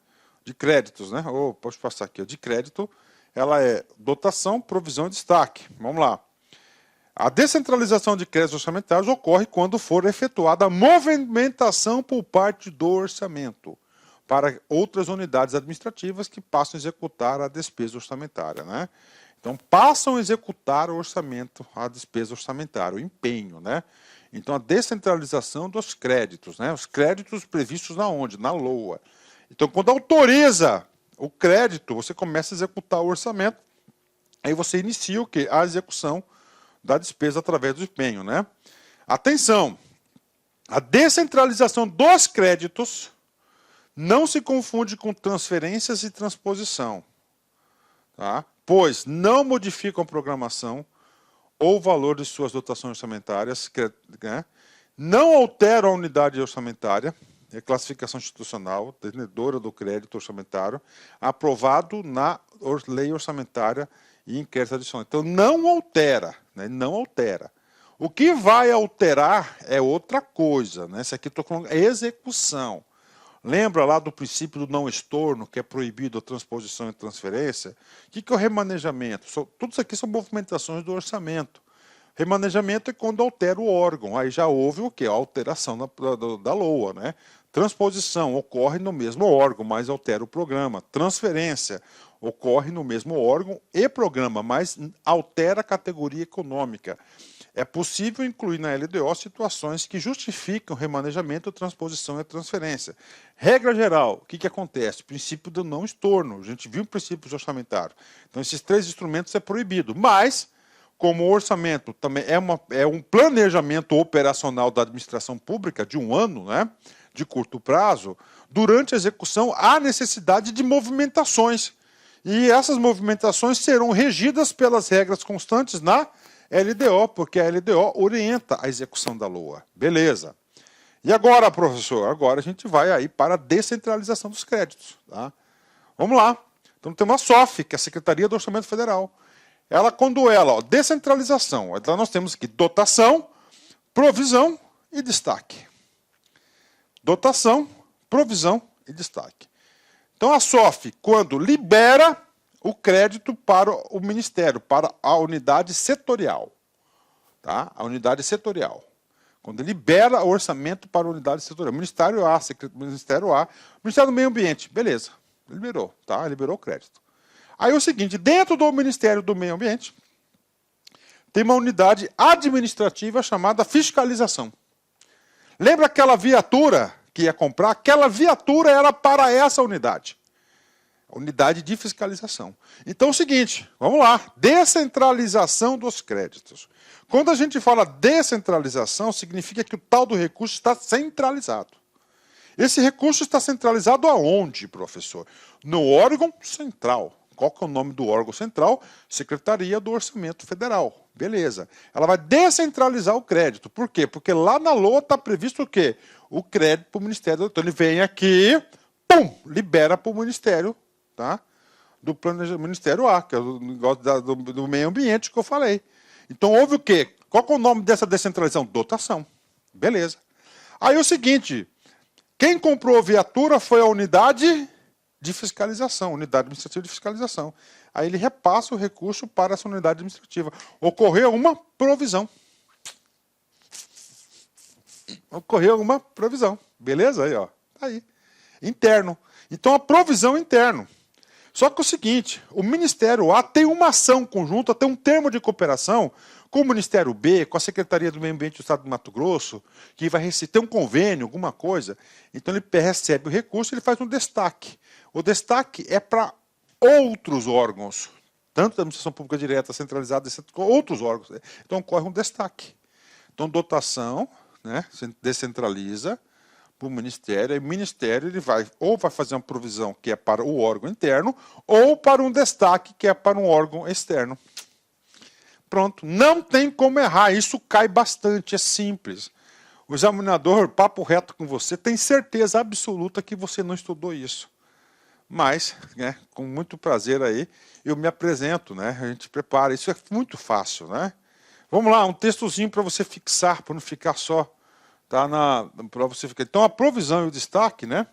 De créditos, né? Posso passar aqui, de crédito, ela é dotação, provisão e destaque. Vamos lá. A descentralização de créditos orçamentários ocorre quando for efetuada a movimentação por parte do orçamento para outras unidades administrativas que passam a executar a despesa orçamentária, né? Então, passam a executar o orçamento, a despesa orçamentária, o empenho, né? Então, a descentralização dos créditos, né? Os créditos previstos na onde? Na LOA. Então, quando autoriza o crédito, você começa a executar o orçamento, aí você inicia o quê? A execução da despesa através do empenho, né? Atenção! A descentralização dos créditos não se confunde com transferências e transposição, tá? Pois não modificam a programação ou o valor de suas dotações orçamentárias, né? Não alteram a unidade orçamentária, a classificação institucional, detentora do crédito orçamentário, aprovado na lei orçamentária e inquérito adicional. Então, não altera, né? Não altera. O que vai alterar é outra coisa, né? Isso aqui estou falando é execução. Lembra lá do princípio do não estorno, que é proibido a transposição e transferência? O que é o remanejamento? Tudo isso aqui são movimentações do orçamento. Remanejamento é quando altera o órgão. Aí já houve o quê? A alteração da LOA, né? Transposição ocorre no mesmo órgão, mas altera o programa. Transferência ocorre no mesmo órgão e programa, mas altera a categoria econômica. É possível incluir na LDO situações que justificam remanejamento, transposição e transferência. Regra geral, o que acontece? Princípio do não estorno. A gente viu o princípio orçamentário. Então, esses 3 instrumentos é proibido. Mas, como o orçamento também é um planejamento operacional da administração pública de 1 ano, né, de curto prazo, durante a execução há necessidade de movimentações. E essas movimentações serão regidas pelas regras constantes na LDO, porque a LDO orienta a execução da LOA. Beleza. E agora, professor? Agora a gente vai aí para a descentralização dos créditos. Tá? Vamos lá. Então tem uma SOF, que é a Secretaria do Orçamento Federal. Descentralização. Então nós temos aqui dotação, provisão e destaque. Dotação, provisão e destaque. Então a SOF, quando libera o crédito para o Ministério, para a unidade setorial. Tá? A unidade setorial. Quando libera o orçamento para a unidade setorial. Ministério A, Ministério do Meio Ambiente. Beleza, liberou, tá? Liberou o crédito. Aí é o seguinte, dentro do Ministério do Meio Ambiente, tem uma unidade administrativa chamada fiscalização. Lembra aquela viatura que ia comprar? Aquela viatura era para essa unidade. Unidade de fiscalização. Então é o seguinte, vamos lá, descentralização dos créditos. Quando a gente fala descentralização, significa que o tal do recurso está centralizado. Esse recurso está centralizado aonde, professor? No órgão central. Qual que é o nome do órgão central? Secretaria do Orçamento Federal. Beleza. Ela vai descentralizar o crédito. Por quê? Porque lá na LOA está previsto o quê? O crédito para o Ministério. Então ele vem aqui, pum, libera para o Ministério, tá? Do Ministério A, que é o negócio do meio ambiente que eu falei. Então houve o quê? Qual que é o nome dessa descentralização? Dotação. Beleza. Aí é o seguinte, quem comprou a viatura foi a unidade de fiscalização, unidade administrativa de fiscalização. Aí ele repassa o recurso para essa unidade administrativa. Ocorreu uma provisão. Ocorreu uma provisão. Beleza? Aí, ó. Aí. Interno. Então, a provisão interno. Só que é o seguinte, o Ministério A tem uma ação conjunta, tem um termo de cooperação com o Ministério B, com a Secretaria do Meio Ambiente do Estado do Mato Grosso, que vai ter um convênio, alguma coisa. Então ele recebe o recurso e ele faz um destaque. O destaque é para outros órgãos, tanto da administração pública direta, centralizada, outros órgãos. Então ocorre um destaque. Então dotação, né, descentraliza para o Ministério, e o Ministério ele vai fazer uma provisão que é para o órgão interno, ou para um destaque que é para um órgão externo. Pronto, não tem como errar, isso cai bastante, é simples. O examinador, papo reto com você, tem certeza absoluta que você não estudou isso. Mas, né, com muito prazer aí, eu me apresento, né, a gente prepara, isso é muito fácil, né? Vamos lá, um textozinho para você fixar, para não ficar só, tá, para você ficar. Então a provisão e o destaque, né,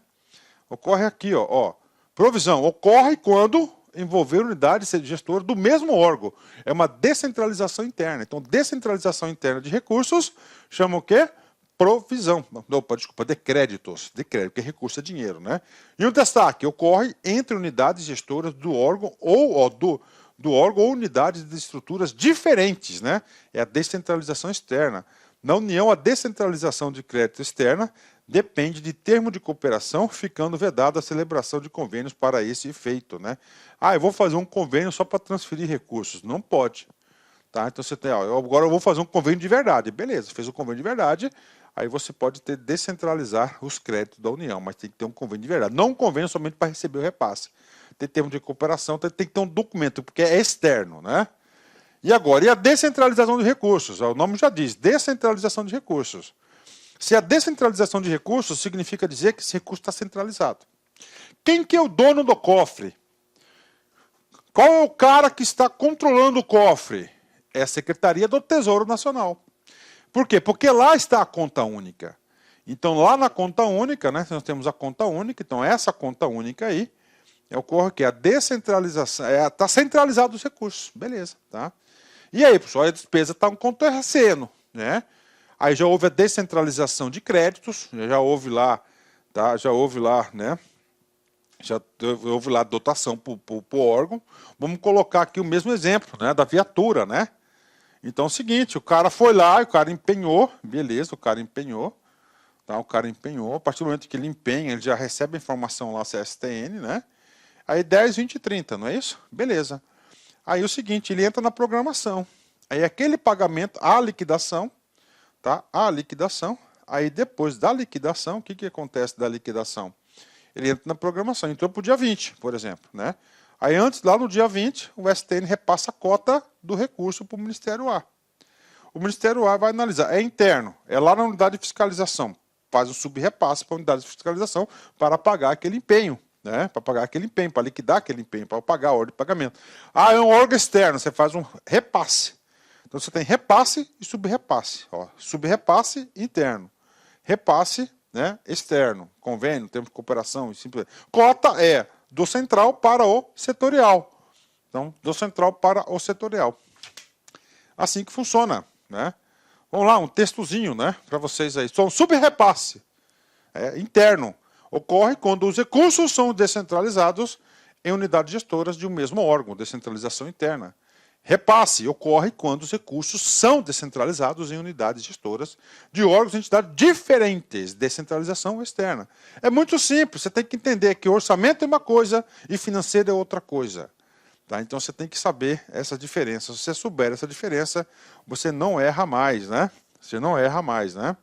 ocorre aqui, ó, provisão ocorre quando envolver unidade gestora do mesmo órgão. É uma descentralização interna. Então, descentralização interna de recursos chama o quê? Provisão. Opa, desculpa, de créditos. De crédito, porque recurso é dinheiro, né? E o destaque ocorre entre unidades gestoras do órgão ou do órgão ou unidades de estruturas diferentes, né? É a descentralização externa. Na União, a descentralização de crédito externa depende de termo de cooperação, ficando vedada a celebração de convênios para esse efeito, né? Ah, eu vou fazer um convênio só para transferir recursos. Não pode. Tá? Então você tem, agora eu vou fazer um convênio de verdade. Beleza, fez um convênio de verdade, aí você pode descentralizar os créditos da União, mas tem que ter um convênio de verdade. Não um convênio somente para receber o repasse. Tem termo de cooperação, tem que ter um documento, porque é externo, né? E agora, e a descentralização de recursos? O nome já diz, descentralização de recursos. Se a descentralização de recursos significa dizer que esse recurso está centralizado. Quem que é o dono do cofre? Qual é o cara que está controlando o cofre? É a Secretaria do Tesouro Nacional. Por quê? Porque lá está a conta única. Então, lá na conta única, né, nós temos a conta única, então essa conta única aí, ocorre que a descentralização, está centralizado os recursos, beleza, tá? E aí, pessoal, a despesa está um contorcendo, né? Aí já houve a descentralização de créditos, já houve lá, tá? Já houve lá, né? Já houve lá dotação para o órgão. Vamos colocar aqui o mesmo exemplo, né? Da viatura, né? Então é o seguinte, o cara foi lá, o cara empenhou, beleza, o cara empenhou, tá? O cara empenhou, a partir do momento que ele empenha, ele já recebe a informação lá, CSTN, né? Aí 10, 20 e 30, não é isso? Beleza. Aí o seguinte, ele entra na programação. Aí aquele pagamento, a liquidação, tá? A liquidação. Aí depois da liquidação, o que acontece da liquidação? Ele entra na programação, entrou para o dia 20, por exemplo, né? Aí antes, lá no dia 20, o STN repassa a cota do recurso para o Ministério A. O Ministério A vai analisar, é interno, é lá na unidade de fiscalização, faz um subrepasse para a unidade de fiscalização para pagar aquele empenho, né? Para pagar aquele empenho, para liquidar aquele empenho, para pagar a ordem de pagamento. Ah, é um órgão externo, você faz um repasse. Então você tem repasse e subrepasse. Ó, subrepasse interno, repasse, né, externo, convênio, termo de cooperação. Cota é do central para o setorial. Então, do central para o setorial. Assim que funciona, né? Vamos lá, um textozinho, né, para vocês aí. Só um subrepasse interno. Ocorre quando os recursos são descentralizados em unidades gestoras de um mesmo órgão, descentralização interna. Repasse ocorre quando os recursos são descentralizados em unidades gestoras de órgãos e entidades diferentes, descentralização externa. É muito simples, você tem que entender que orçamento é uma coisa e financeiro é outra coisa. Tá? Então você tem que saber essa diferença. Se você souber essa diferença, você não erra mais, né? Você não erra mais, né?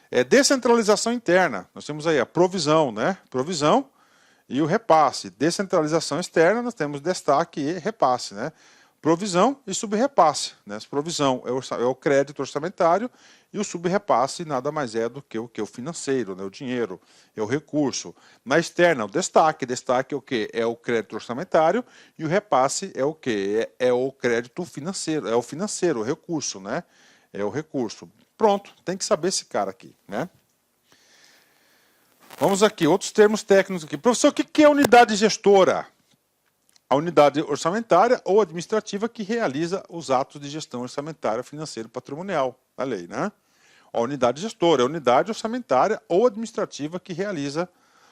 É descentralização interna. Nós temos aí a provisão, né? Provisão e o repasse. Descentralização externa, nós temos destaque e repasse, né? Provisão e subrepasse, né? Provisão é o crédito orçamentário e o subrepasse nada mais é do que o financeiro, né? O dinheiro, é o recurso. Na externa, o destaque. Destaque é o quê? É o crédito orçamentário e o repasse é o quê? É o crédito financeiro, é o financeiro, o recurso, né? É o recurso. Pronto, tem que saber esse cara aqui, né? Vamos aqui, outros termos técnicos aqui. Professor, o que é unidade gestora? A unidade orçamentária ou administrativa que realiza os atos de gestão orçamentária, financeira e patrimonial da lei, né? A unidade gestora é a unidade orçamentária ou administrativa que realiza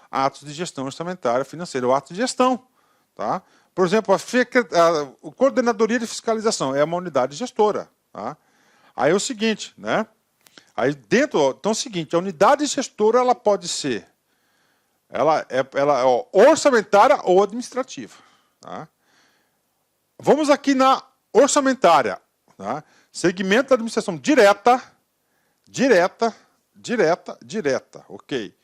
atos de gestão orçamentária, financeira, ou atos de gestão, tá? Por exemplo, a Coordenadoria de Fiscalização é uma unidade gestora, tá? Aí é o seguinte, né? Aí dentro, então é o seguinte, a unidade gestora ela pode ser orçamentária ou administrativa. Tá? Vamos aqui na orçamentária. Tá? Segmento da administração direta. Ok.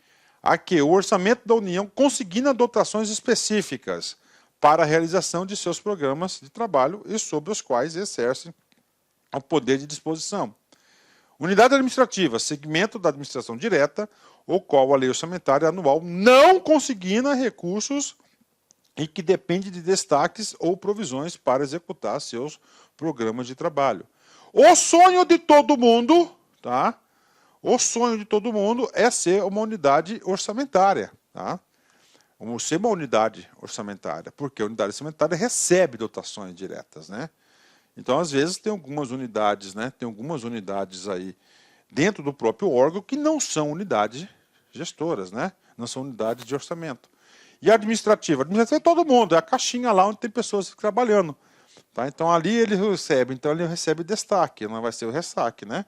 Aqui, o orçamento da União consigna dotações específicas para a realização de seus programas de trabalho e sobre os quais exercem o poder de disposição. Unidade administrativa, segmento da administração direta, o qual a lei orçamentária anual não consigna recursos e que depende de destaques ou provisões para executar seus programas de trabalho. O sonho de todo mundo, tá? O sonho de todo mundo é ser uma unidade orçamentária, tá? Vamos ser uma unidade orçamentária, porque a unidade orçamentária recebe dotações diretas, né? Então, às vezes, tem algumas unidades, né? Tem algumas unidades aí dentro do próprio órgão que não são unidades gestoras, né? Não são unidades de orçamento. E a administrativa? A administrativa é todo mundo, é a caixinha lá onde tem pessoas trabalhando. Tá? Então ali ele recebe destaque, não vai ser o ressaque, né?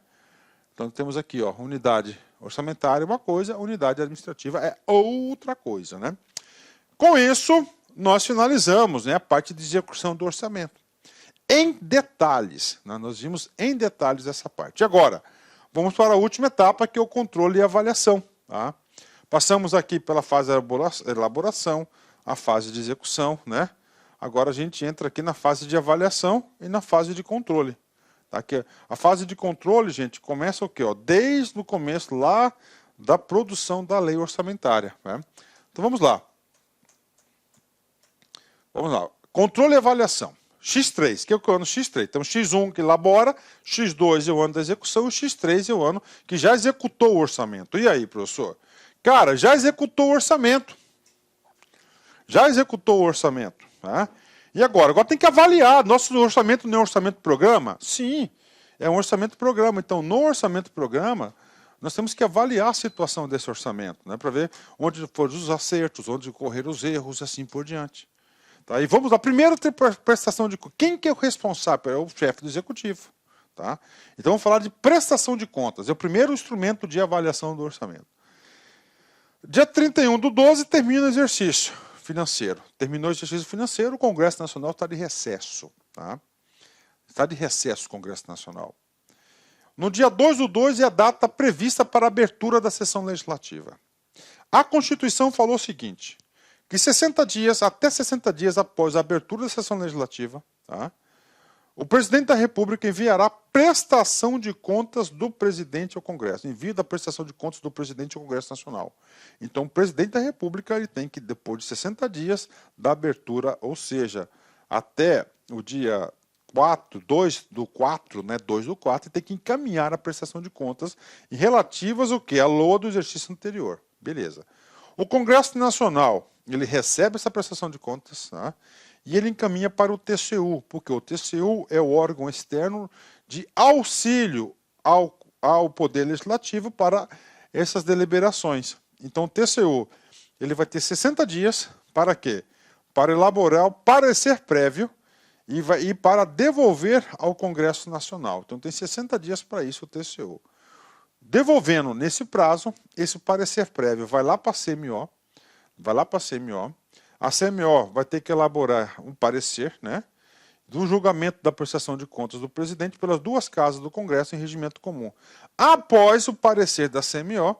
Então temos aqui, ó, unidade orçamentária é uma coisa, unidade administrativa é outra coisa, né? Com isso, nós finalizamos, né, a parte de execução do orçamento. Em detalhes, né, nós vimos em detalhes essa parte. Agora, vamos para a última etapa, que é o controle e avaliação, tá? Passamos aqui pela fase de elaboração, a fase de execução, né? Agora a gente entra aqui na fase de avaliação e na fase de controle. Tá? Que a fase de controle, gente, começa o quê? Ó, desde o começo lá da produção da lei orçamentária. Né? Então vamos lá. Vamos lá. Controle e avaliação. X3, que é o ano X3. Então, X1 que elabora, X2 é o ano da execução, e X3 é o ano que já executou o orçamento. E aí, professor? Cara, já executou o orçamento. Já executou o orçamento. Tá? E agora? Agora tem que avaliar. Nosso orçamento não é um orçamento-programa? Sim, é um orçamento-programa. Então, no orçamento-programa, nós temos que avaliar a situação desse orçamento, né, para ver onde foram os acertos, onde ocorreram os erros e assim por diante. Tá? E vamos lá. Primeiro, ter prestação de contas. Quem que é o responsável? É o chefe do executivo. Tá? Então, vamos falar de prestação de contas. É o primeiro instrumento de avaliação do orçamento. Dia 31/12 termina o exercício financeiro. Terminou o exercício financeiro, o Congresso Nacional está de recesso. Tá? Está de recesso o Congresso Nacional. No dia 2/12 é a data prevista para a abertura da sessão legislativa. A Constituição falou o seguinte, que até 60 dias após a abertura da sessão legislativa, tá, o presidente da República enviará prestação de contas do presidente ao Congresso. Envio da prestação de contas do presidente ao Congresso Nacional. Então, o presidente da República ele tem que, depois de 60 dias da abertura, ou seja, até o dia 2/4, tem que encaminhar a prestação de contas relativas ao quê? À LOA do exercício anterior. Beleza. O Congresso Nacional, ele recebe essa prestação de contas, tá? E ele encaminha para o TCU, porque o TCU é o órgão externo de auxílio ao Poder Legislativo para essas deliberações. Então, o TCU ele vai ter 60 dias para quê? Para elaborar o parecer prévio e para devolver ao Congresso Nacional. Então, tem 60 dias para isso o TCU. Devolvendo nesse prazo, esse parecer prévio vai lá para a CMO, a CMO vai ter que elaborar um parecer, né, do julgamento da prestação de contas do presidente pelas duas casas do Congresso em regimento comum. Após o parecer da CMO,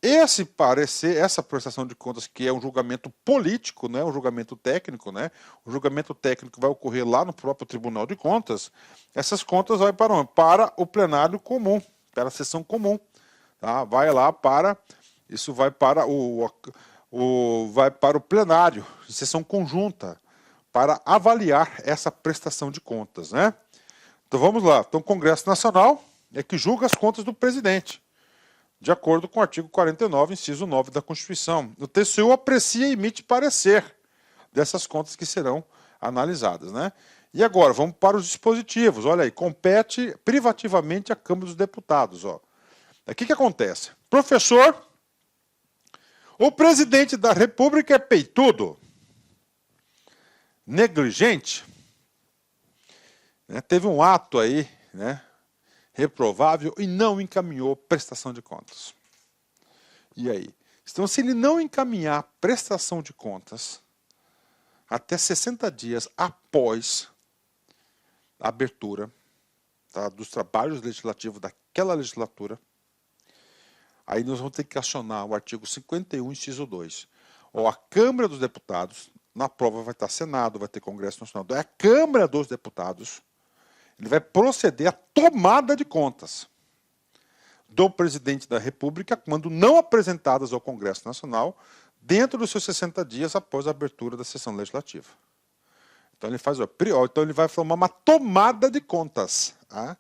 esse parecer, essa prestação de contas, que é um julgamento político, né, um julgamento técnico, né, o julgamento técnico vai ocorrer lá no próprio Tribunal de Contas, essas contas vão para onde? Para o plenário comum, para a sessão comum. Tá? Isso vai para o plenário, de sessão conjunta, para avaliar essa prestação de contas. Né? Então vamos lá. Então o Congresso Nacional é que julga as contas do presidente, de acordo com o artigo 49, inciso 9 da Constituição. O TCU aprecia e emite parecer dessas contas que serão analisadas. Né? E agora, vamos para os dispositivos. Olha aí, compete privativamente à Câmara dos Deputados. Ó. O que acontece? Professor, o presidente da República é peitudo, negligente, né? Teve um ato aí, né, reprovável e não encaminhou prestação de contas. E aí? Então, se ele não encaminhar prestação de contas até 60 dias após a abertura, tá, dos trabalhos legislativos daquela legislatura, aí nós vamos ter que acionar o artigo 51, inciso 2. Ou a Câmara dos Deputados, na prova vai estar Senado, vai ter Congresso Nacional, é a Câmara dos Deputados, ele vai proceder à tomada de contas do presidente da República quando não apresentadas ao Congresso Nacional dentro dos seus 60 dias após a abertura da sessão legislativa. Então ele vai formar uma tomada de contas. Tá?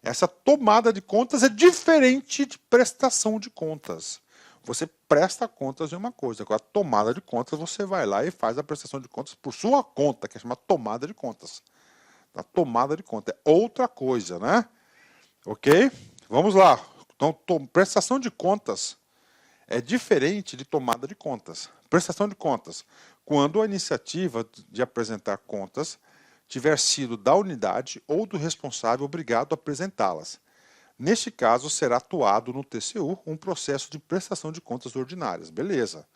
Essa tomada de contas é diferente de prestação de contas. Você presta contas de uma coisa. Agora, a tomada de contas, você vai lá e faz a prestação de contas por sua conta, que é chamada tomada de contas. A tomada de conta é outra coisa, né? Ok? Vamos lá. Então, prestação de contas é diferente de tomada de contas. Prestação de contas, quando a iniciativa de apresentar contas tiver sido da unidade ou do responsável obrigado a apresentá-las. Neste caso, será atuado no TCU um processo de prestação de contas ordinárias. Beleza.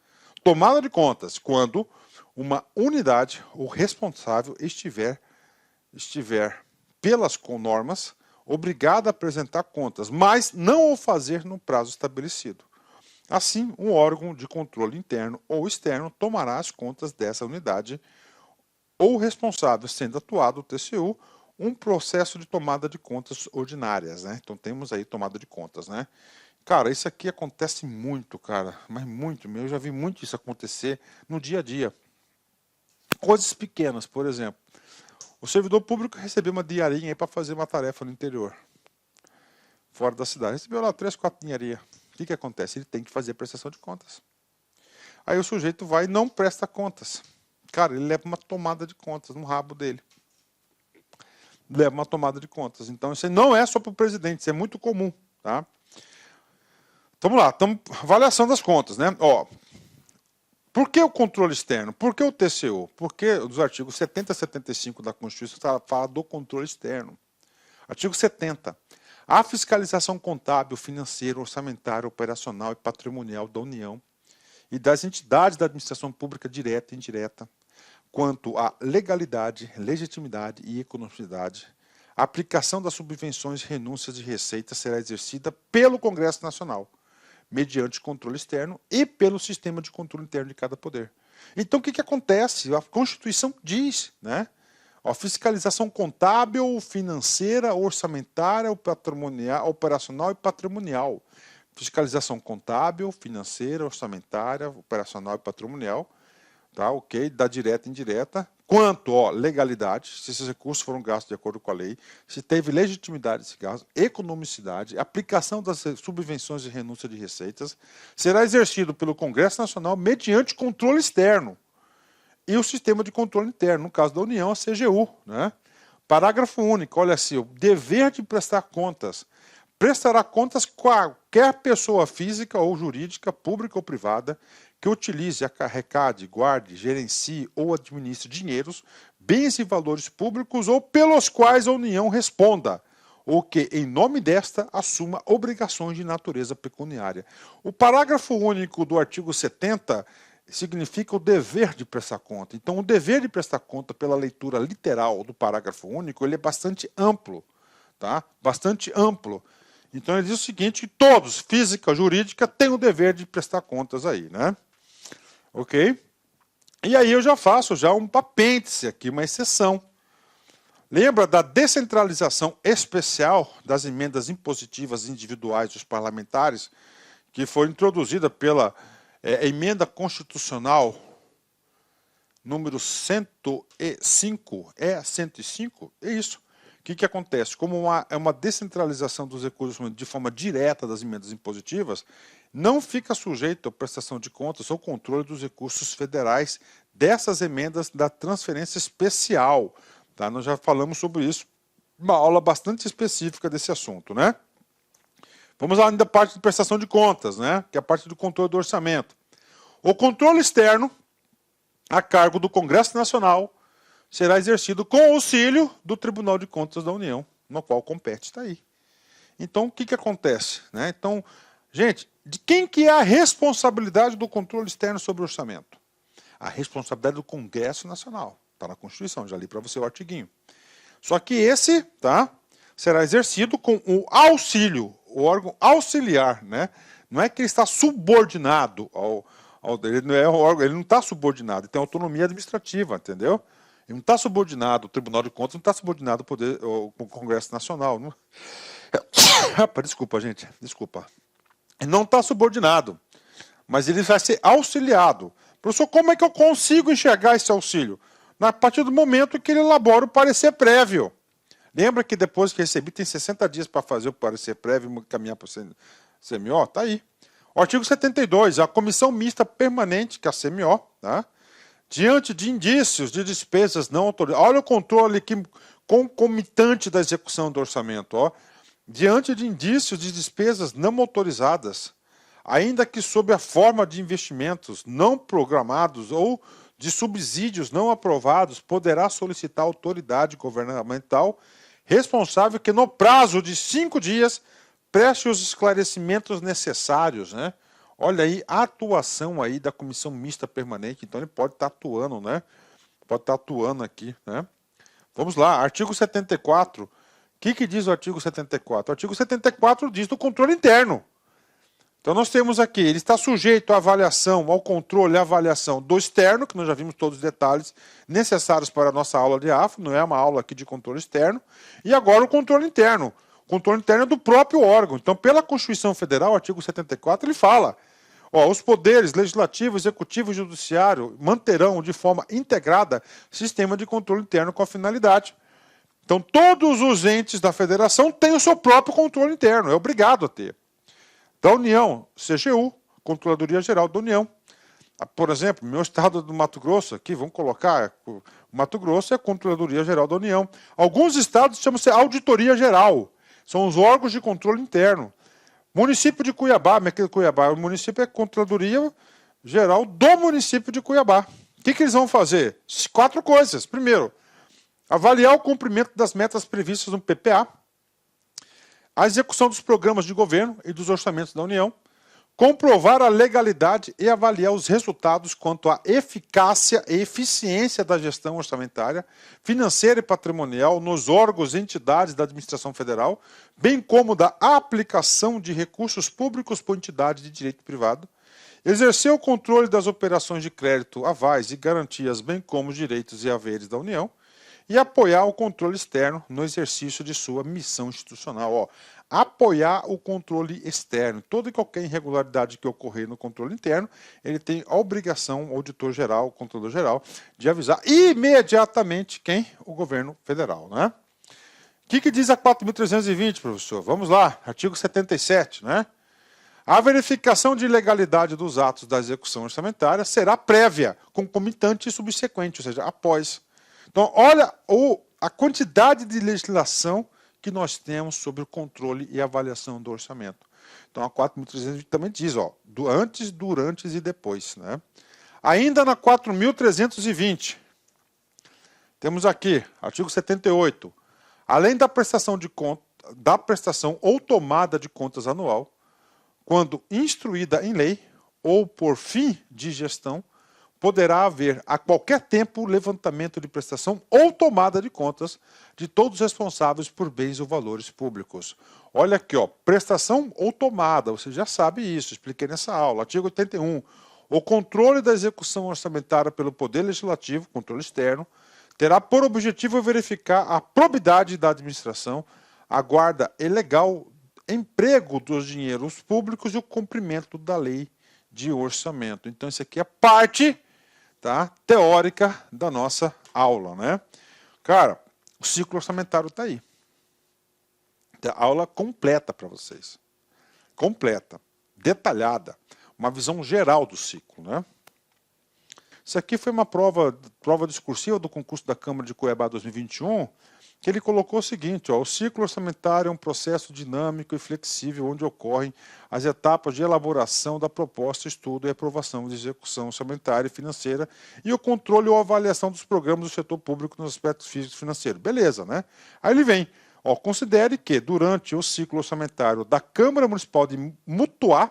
Tomada de contas, quando uma unidade ou responsável estiver pelas normas, obrigado a apresentar contas, mas não o fazer no prazo estabelecido. Assim, um órgão de controle interno ou externo tomará as contas dessa unidade ou responsável, sendo atuado o TCU, um processo de tomada de contas ordinárias, né? Então temos aí tomada de contas, né? Cara, isso aqui acontece muito, cara, mas muito mesmo. Eu já vi muito isso acontecer no dia a dia. Coisas pequenas, por exemplo. O servidor público recebeu uma diarinha para fazer uma tarefa no interior, fora da cidade. Recebeu lá 3, 4 dinharias. O que acontece? Ele tem que fazer prestação de contas. Aí o sujeito vai e não presta contas. Cara, ele leva uma tomada de contas no rabo dele. Leva uma tomada de contas. Então, isso não é só para o presidente, isso é muito comum. Tá? Vamos lá, avaliação das contas, né? Ó, por que o controle externo? Por que o TCU? Porque os artigos 70 e 75 da Constituição fala do controle externo. Artigo 70. A fiscalização contábil, financeira, orçamentária, operacional e patrimonial da União e das entidades da administração pública direta e indireta, quanto à legalidade, legitimidade e economicidade, a aplicação das subvenções e renúncias de receitas será exercida pelo Congresso Nacional, mediante controle externo e pelo sistema de controle interno de cada poder. Então, o que acontece? A Constituição diz, né? A fiscalização contábil, financeira, orçamentária, patrimonial, operacional e patrimonial. Fiscalização contábil, financeira, orçamentária, operacional e patrimonial, tá? Ok? Da direta e indireta. Quanto, ó, legalidade, se esses recursos foram gastos de acordo com a lei, se teve legitimidade desse gasto, economicidade, aplicação das subvenções e renúncia de receitas, será exercido pelo Congresso Nacional mediante controle externo e o sistema de controle interno, no caso da União, a CGU. Né? Parágrafo único, olha assim, o dever de prestar contas. Prestará contas qualquer pessoa física ou jurídica, pública ou privada, que utilize, arrecade, guarde, gerencie ou administre dinheiros, bens e valores públicos ou pelos quais a União responda, ou que, em nome desta, assuma obrigações de natureza pecuniária. O parágrafo único do artigo 70 significa o dever de prestar conta. Então, o dever de prestar conta, pela leitura literal do parágrafo único, ele é bastante amplo. Tá? Bastante amplo. Então, ele diz o seguinte, que todos, física, jurídica, têm o dever de prestar contas aí, né? Ok? E aí eu já faço um apêndice aqui, uma exceção. Lembra da descentralização especial das emendas impositivas individuais dos parlamentares, que foi introduzida pela emenda constitucional número 105, 105? É isso. O que acontece? Como é uma descentralização dos recursos de forma direta das emendas impositivas, não fica sujeito à prestação de contas ou controle dos recursos federais dessas emendas da transferência especial. Tá? Nós já falamos sobre isso, uma aula bastante específica desse assunto, né? Vamos lá ainda a parte de prestação de contas, né? Que é a parte do controle do orçamento. O controle externo, a cargo do Congresso Nacional, será exercido com auxílio do Tribunal de Contas da União, no qual compete, está aí. Então, o que acontece? Né? Então, gente, de quem que é a responsabilidade do controle externo sobre o orçamento? A responsabilidade do Congresso Nacional. Está na Constituição, já li para você o artiguinho. Só que esse, tá, será exercido com o auxílio, o órgão auxiliar, né? Não é que ele está subordinado ele não é um órgão, ele não está subordinado, ele tem autonomia administrativa, entendeu? Ele não está subordinado, o Tribunal de Contas não está subordinado ao Congresso Nacional. Não... Desculpa, gente, desculpa. Ele não está subordinado, mas ele vai ser auxiliado. Professor, como é que eu consigo enxergar esse auxílio? A partir do momento que ele elabora o parecer prévio. Lembra que depois que recebi, tem 60 dias para fazer o parecer prévio e caminhar para o CMO? Está aí. O artigo 72, a Comissão Mista Permanente, que é a CMO, tá? Diante de indícios de despesas não autorizadas, olha o controle aqui concomitante da execução do orçamento, ó. Diante de indícios de despesas não autorizadas, ainda que sob a forma de investimentos não programados ou de subsídios não aprovados, poderá solicitar a autoridade governamental responsável que no prazo de 5 dias preste os esclarecimentos necessários, né? Olha aí a atuação aí da Comissão Mista Permanente, então ele pode estar atuando, né? Pode estar atuando aqui, né? Vamos lá, artigo 74. O que diz o artigo 74? O artigo 74 diz do controle interno. Então nós temos aqui, ele está sujeito à avaliação, ao controle e à avaliação do externo, que nós já vimos todos os detalhes necessários para a nossa aula de AFO, não é uma aula aqui de controle externo, e agora o controle interno. O controle interno é do próprio órgão. Então, pela Constituição Federal, artigo 74, ele fala, Ó, os poderes legislativo, executivo e judiciário manterão de forma integrada sistema de controle interno com a finalidade. Então, todos os entes da federação têm o seu próprio controle interno, é obrigado a ter. Da União, CGU, Controladoria Geral da União. Por exemplo, meu estado do Mato Grosso, aqui, vamos colocar, o Mato Grosso é a Controladoria Geral da União. Alguns estados chamam-se Auditoria Geral, são os órgãos de controle interno. Município de Cuiabá, o município é a Controladoria Geral do município de Cuiabá. O que eles vão fazer? 4 coisas. Primeiro, avaliar o cumprimento das metas previstas no PPA, a execução dos programas de governo e dos orçamentos da União, comprovar a legalidade e avaliar os resultados quanto à eficácia e eficiência da gestão orçamentária, financeira e patrimonial nos órgãos e entidades da administração federal, bem como da aplicação de recursos públicos por entidades de direito privado, exercer o controle das operações de crédito, avais e garantias, bem como os direitos e haveres da União, e apoiar o controle externo no exercício de sua missão institucional. Ó, apoiar o controle externo. Toda e qualquer irregularidade que ocorrer no controle interno, ele tem a obrigação, o auditor-geral, o controlador-geral, de avisar imediatamente quem? O governo federal. Né? O que diz a 4.320, professor? Vamos lá, artigo 77. Né? A verificação de legalidade dos atos da execução orçamentária será prévia, concomitante e subsequente, ou seja, após. Então, olha a quantidade de legislação que nós temos sobre o controle e avaliação do orçamento. Então, a 4.320 também diz, ó, do antes, durante e depois. Né? Ainda na 4.320, temos aqui, artigo 78, além da prestação de conta, da prestação ou tomada de contas anual, quando instruída em lei ou por fim de gestão, poderá haver a qualquer tempo levantamento de prestação ou tomada de contas de todos os responsáveis por bens ou valores públicos. Olha aqui, ó, prestação ou tomada, você já sabe isso, expliquei nessa aula. Artigo 81. O controle da execução orçamentária pelo Poder Legislativo, controle externo, terá por objetivo verificar a probidade da administração, a guarda e legal emprego dos dinheiros públicos e o cumprimento da lei de orçamento. Então, isso aqui é parte, tá, teórica da nossa aula, né? Cara, o ciclo orçamentário está aí. Tem aula completa para vocês. Completa, detalhada, uma visão geral do ciclo, né? Isso aqui foi uma prova discursiva do concurso da Câmara de Cuiabá 2021, que ele colocou o seguinte, ó, o ciclo orçamentário é um processo dinâmico e flexível onde ocorrem as etapas de elaboração da proposta, estudo e aprovação de execução orçamentária e financeira e o controle ou avaliação dos programas do setor público nos aspectos físicos e financeiros. Beleza, né? Aí ele vem, ó, considere que durante o ciclo orçamentário da Câmara Municipal de Mutuá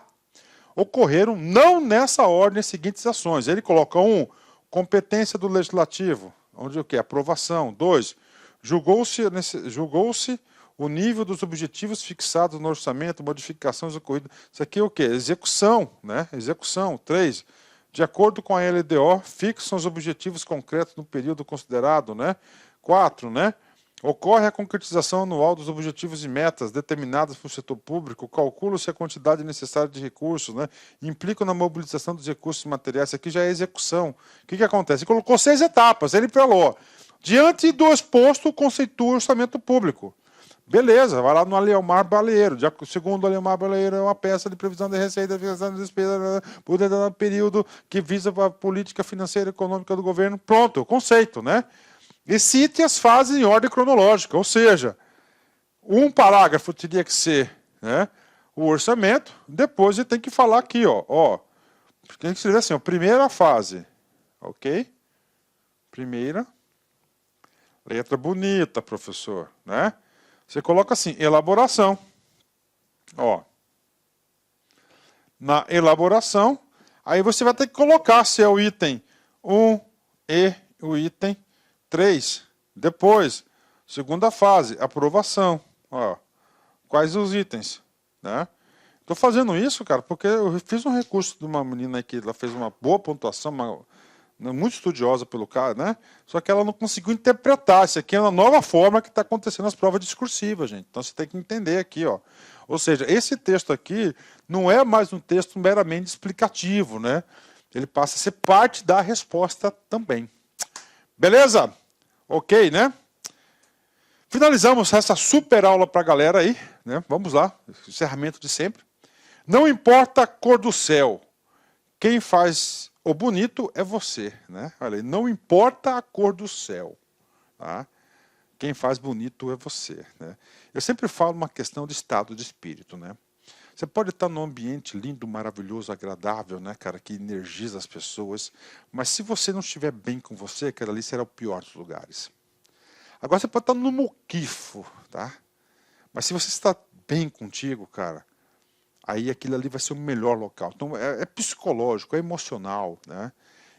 ocorreram, não nessa ordem, as seguintes ações. Ele coloca 1, competência do Legislativo, onde o quê? Aprovação. 2, julgou-se o nível dos objetivos fixados no orçamento, modificações ocorridas. Isso aqui é o quê? Execução, né? Execução. 3, de acordo com a LDO, fixam os objetivos concretos no período considerado, né? 4, né? Ocorre a concretização anual dos objetivos e metas determinadas pelo setor público, calcula-se a quantidade necessária de recursos, né? Implica na mobilização dos recursos materiais. Isso aqui já é execução. O que acontece? Ele colocou 6 etapas, ele falou, diante do exposto, conceitua o orçamento público. Beleza, vai lá no Aleomar Baleiro. Segundo o Aleomar Baleiro, é uma peça de previsão de receita, previsão de despesa, por determinado período que visa a política financeira e econômica do governo. Pronto, conceito, né? E cite as fases em ordem cronológica, ou seja, um parágrafo teria que ser, né, o orçamento, depois ele tem que falar aqui, ó, tem que escrever assim, ó, primeira fase, ok? Primeira, letra bonita, professor, né? Você coloca assim, elaboração, ó, na elaboração, aí você vai ter que colocar se é o item 1 e o item 3. Depois, segunda fase, aprovação. Ó, quais os itens? Né? Estou fazendo isso, cara, porque eu fiz um recurso de uma menina aqui, ela fez uma boa pontuação muito estudiosa pelo cara, né? Só que ela não conseguiu interpretar. Isso aqui é uma nova forma que está acontecendo nas provas discursivas, gente. Então você tem que entender aqui, ó. Ou seja, esse texto aqui não é mais um texto meramente explicativo, né? Ele passa a ser parte da resposta também. Beleza? Ok, né? Finalizamos essa super aula para a galera aí, né? Vamos lá, encerramento de sempre. Não importa a cor do céu, quem faz o bonito é você, né? Olha aí, não importa a cor do céu, tá? Quem faz bonito é você, né? Eu sempre falo uma questão de estado de espírito, né? Você pode estar num ambiente lindo, maravilhoso, agradável, né, cara, que energiza as pessoas, mas se você não estiver bem com você, aquele ali será o pior dos lugares. Agora você pode estar no muquifo, tá? Mas se você está bem contigo, cara, aí aquilo ali vai ser o melhor local. Então é psicológico, é emocional, né?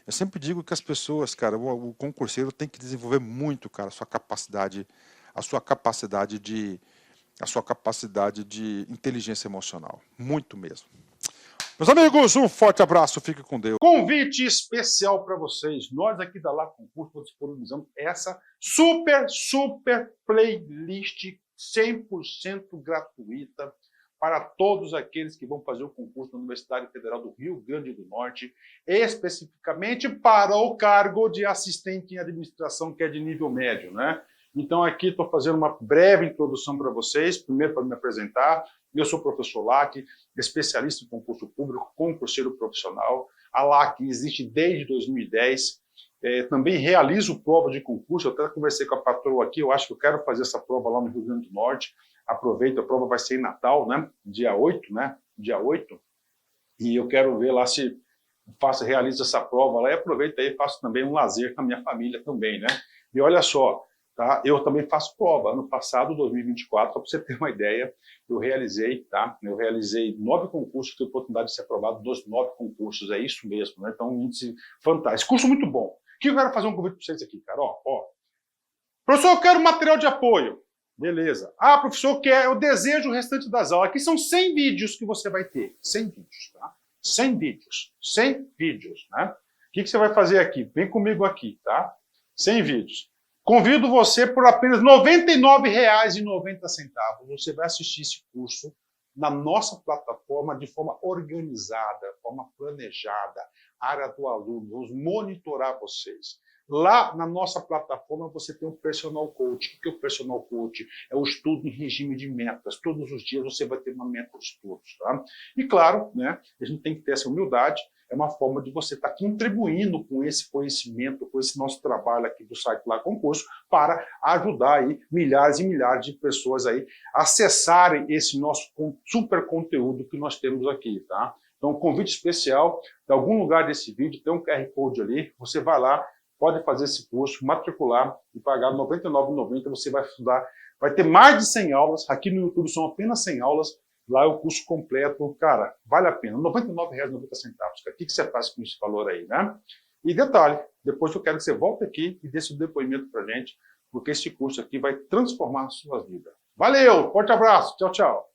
Eu sempre digo que as pessoas, cara, o concurseiro tem que desenvolver muito, cara, a sua capacidade de inteligência emocional, muito mesmo. Meus amigos, um forte abraço, fique com Deus. Convite especial para vocês. Nós aqui da Lá Concurso disponibilizamos essa super playlist 100% gratuita para todos aqueles que vão fazer o concurso na Universidade Federal do Rio Grande do Norte, especificamente para o cargo de assistente em administração, que é de nível médio, né? Então aqui estou fazendo uma breve introdução para vocês, primeiro para me apresentar. Eu sou o professor LAC, especialista em concurso público, concurseiro profissional. A LAC existe desde 2010. Também realizo prova de concurso. Eu até conversei com a patroa aqui, eu acho que eu quero fazer essa prova lá no Rio Grande do Norte. Aproveito, a prova vai ser em Natal, né? Dia 8, né? Dia 8. E eu quero ver lá se realizo essa prova lá e aproveito aí e faço também um lazer com a minha família também, né? E olha só, tá? Eu também faço prova. Ano passado, 2024, só para você ter uma ideia, eu realizei, tá? Eu realizei 9 concursos, tive a oportunidade de ser aprovado dos 9 concursos, é isso mesmo, né? Então, um índice fantástico. Curso muito bom. O que eu quero fazer um convite para vocês aqui, cara? Ó. Professor, eu quero material de apoio. Beleza. Ah, professor, eu desejo o restante das aulas. Aqui são 100 vídeos que você vai ter. 100 vídeos, tá? 100 vídeos. 100 vídeos, né? O que você vai fazer aqui? Vem comigo aqui, tá? 100 vídeos. Convido você por apenas R$ 99,90. Você vai assistir esse curso na nossa plataforma de forma organizada, forma planejada, área do aluno. Vamos monitorar vocês. Lá na nossa plataforma você tem um personal coach. O que é o personal coach? É o estudo em regime de metas. Todos os dias você vai ter uma meta de estudos, tá? E claro, né, a gente tem que ter essa humildade. É uma forma de você estar contribuindo com esse conhecimento, com esse nosso trabalho aqui do site Lá Concurso, para ajudar aí milhares e milhares de pessoas aí a acessarem esse nosso super conteúdo que nós temos aqui, tá? Então, um convite especial, em algum lugar desse vídeo tem um QR Code ali, você vai lá, pode fazer esse curso, matricular e pagar R$ 99,90, você vai estudar, vai ter mais de 100 aulas, aqui no YouTube são apenas 100 aulas, lá é o curso completo, cara, vale a pena, R$ 99,90. O que você faz com esse valor aí, né? E detalhe, depois eu quero que você volte aqui e dê seu depoimento pra gente, porque esse curso aqui vai transformar a sua vida. Valeu, forte abraço, tchau, tchau.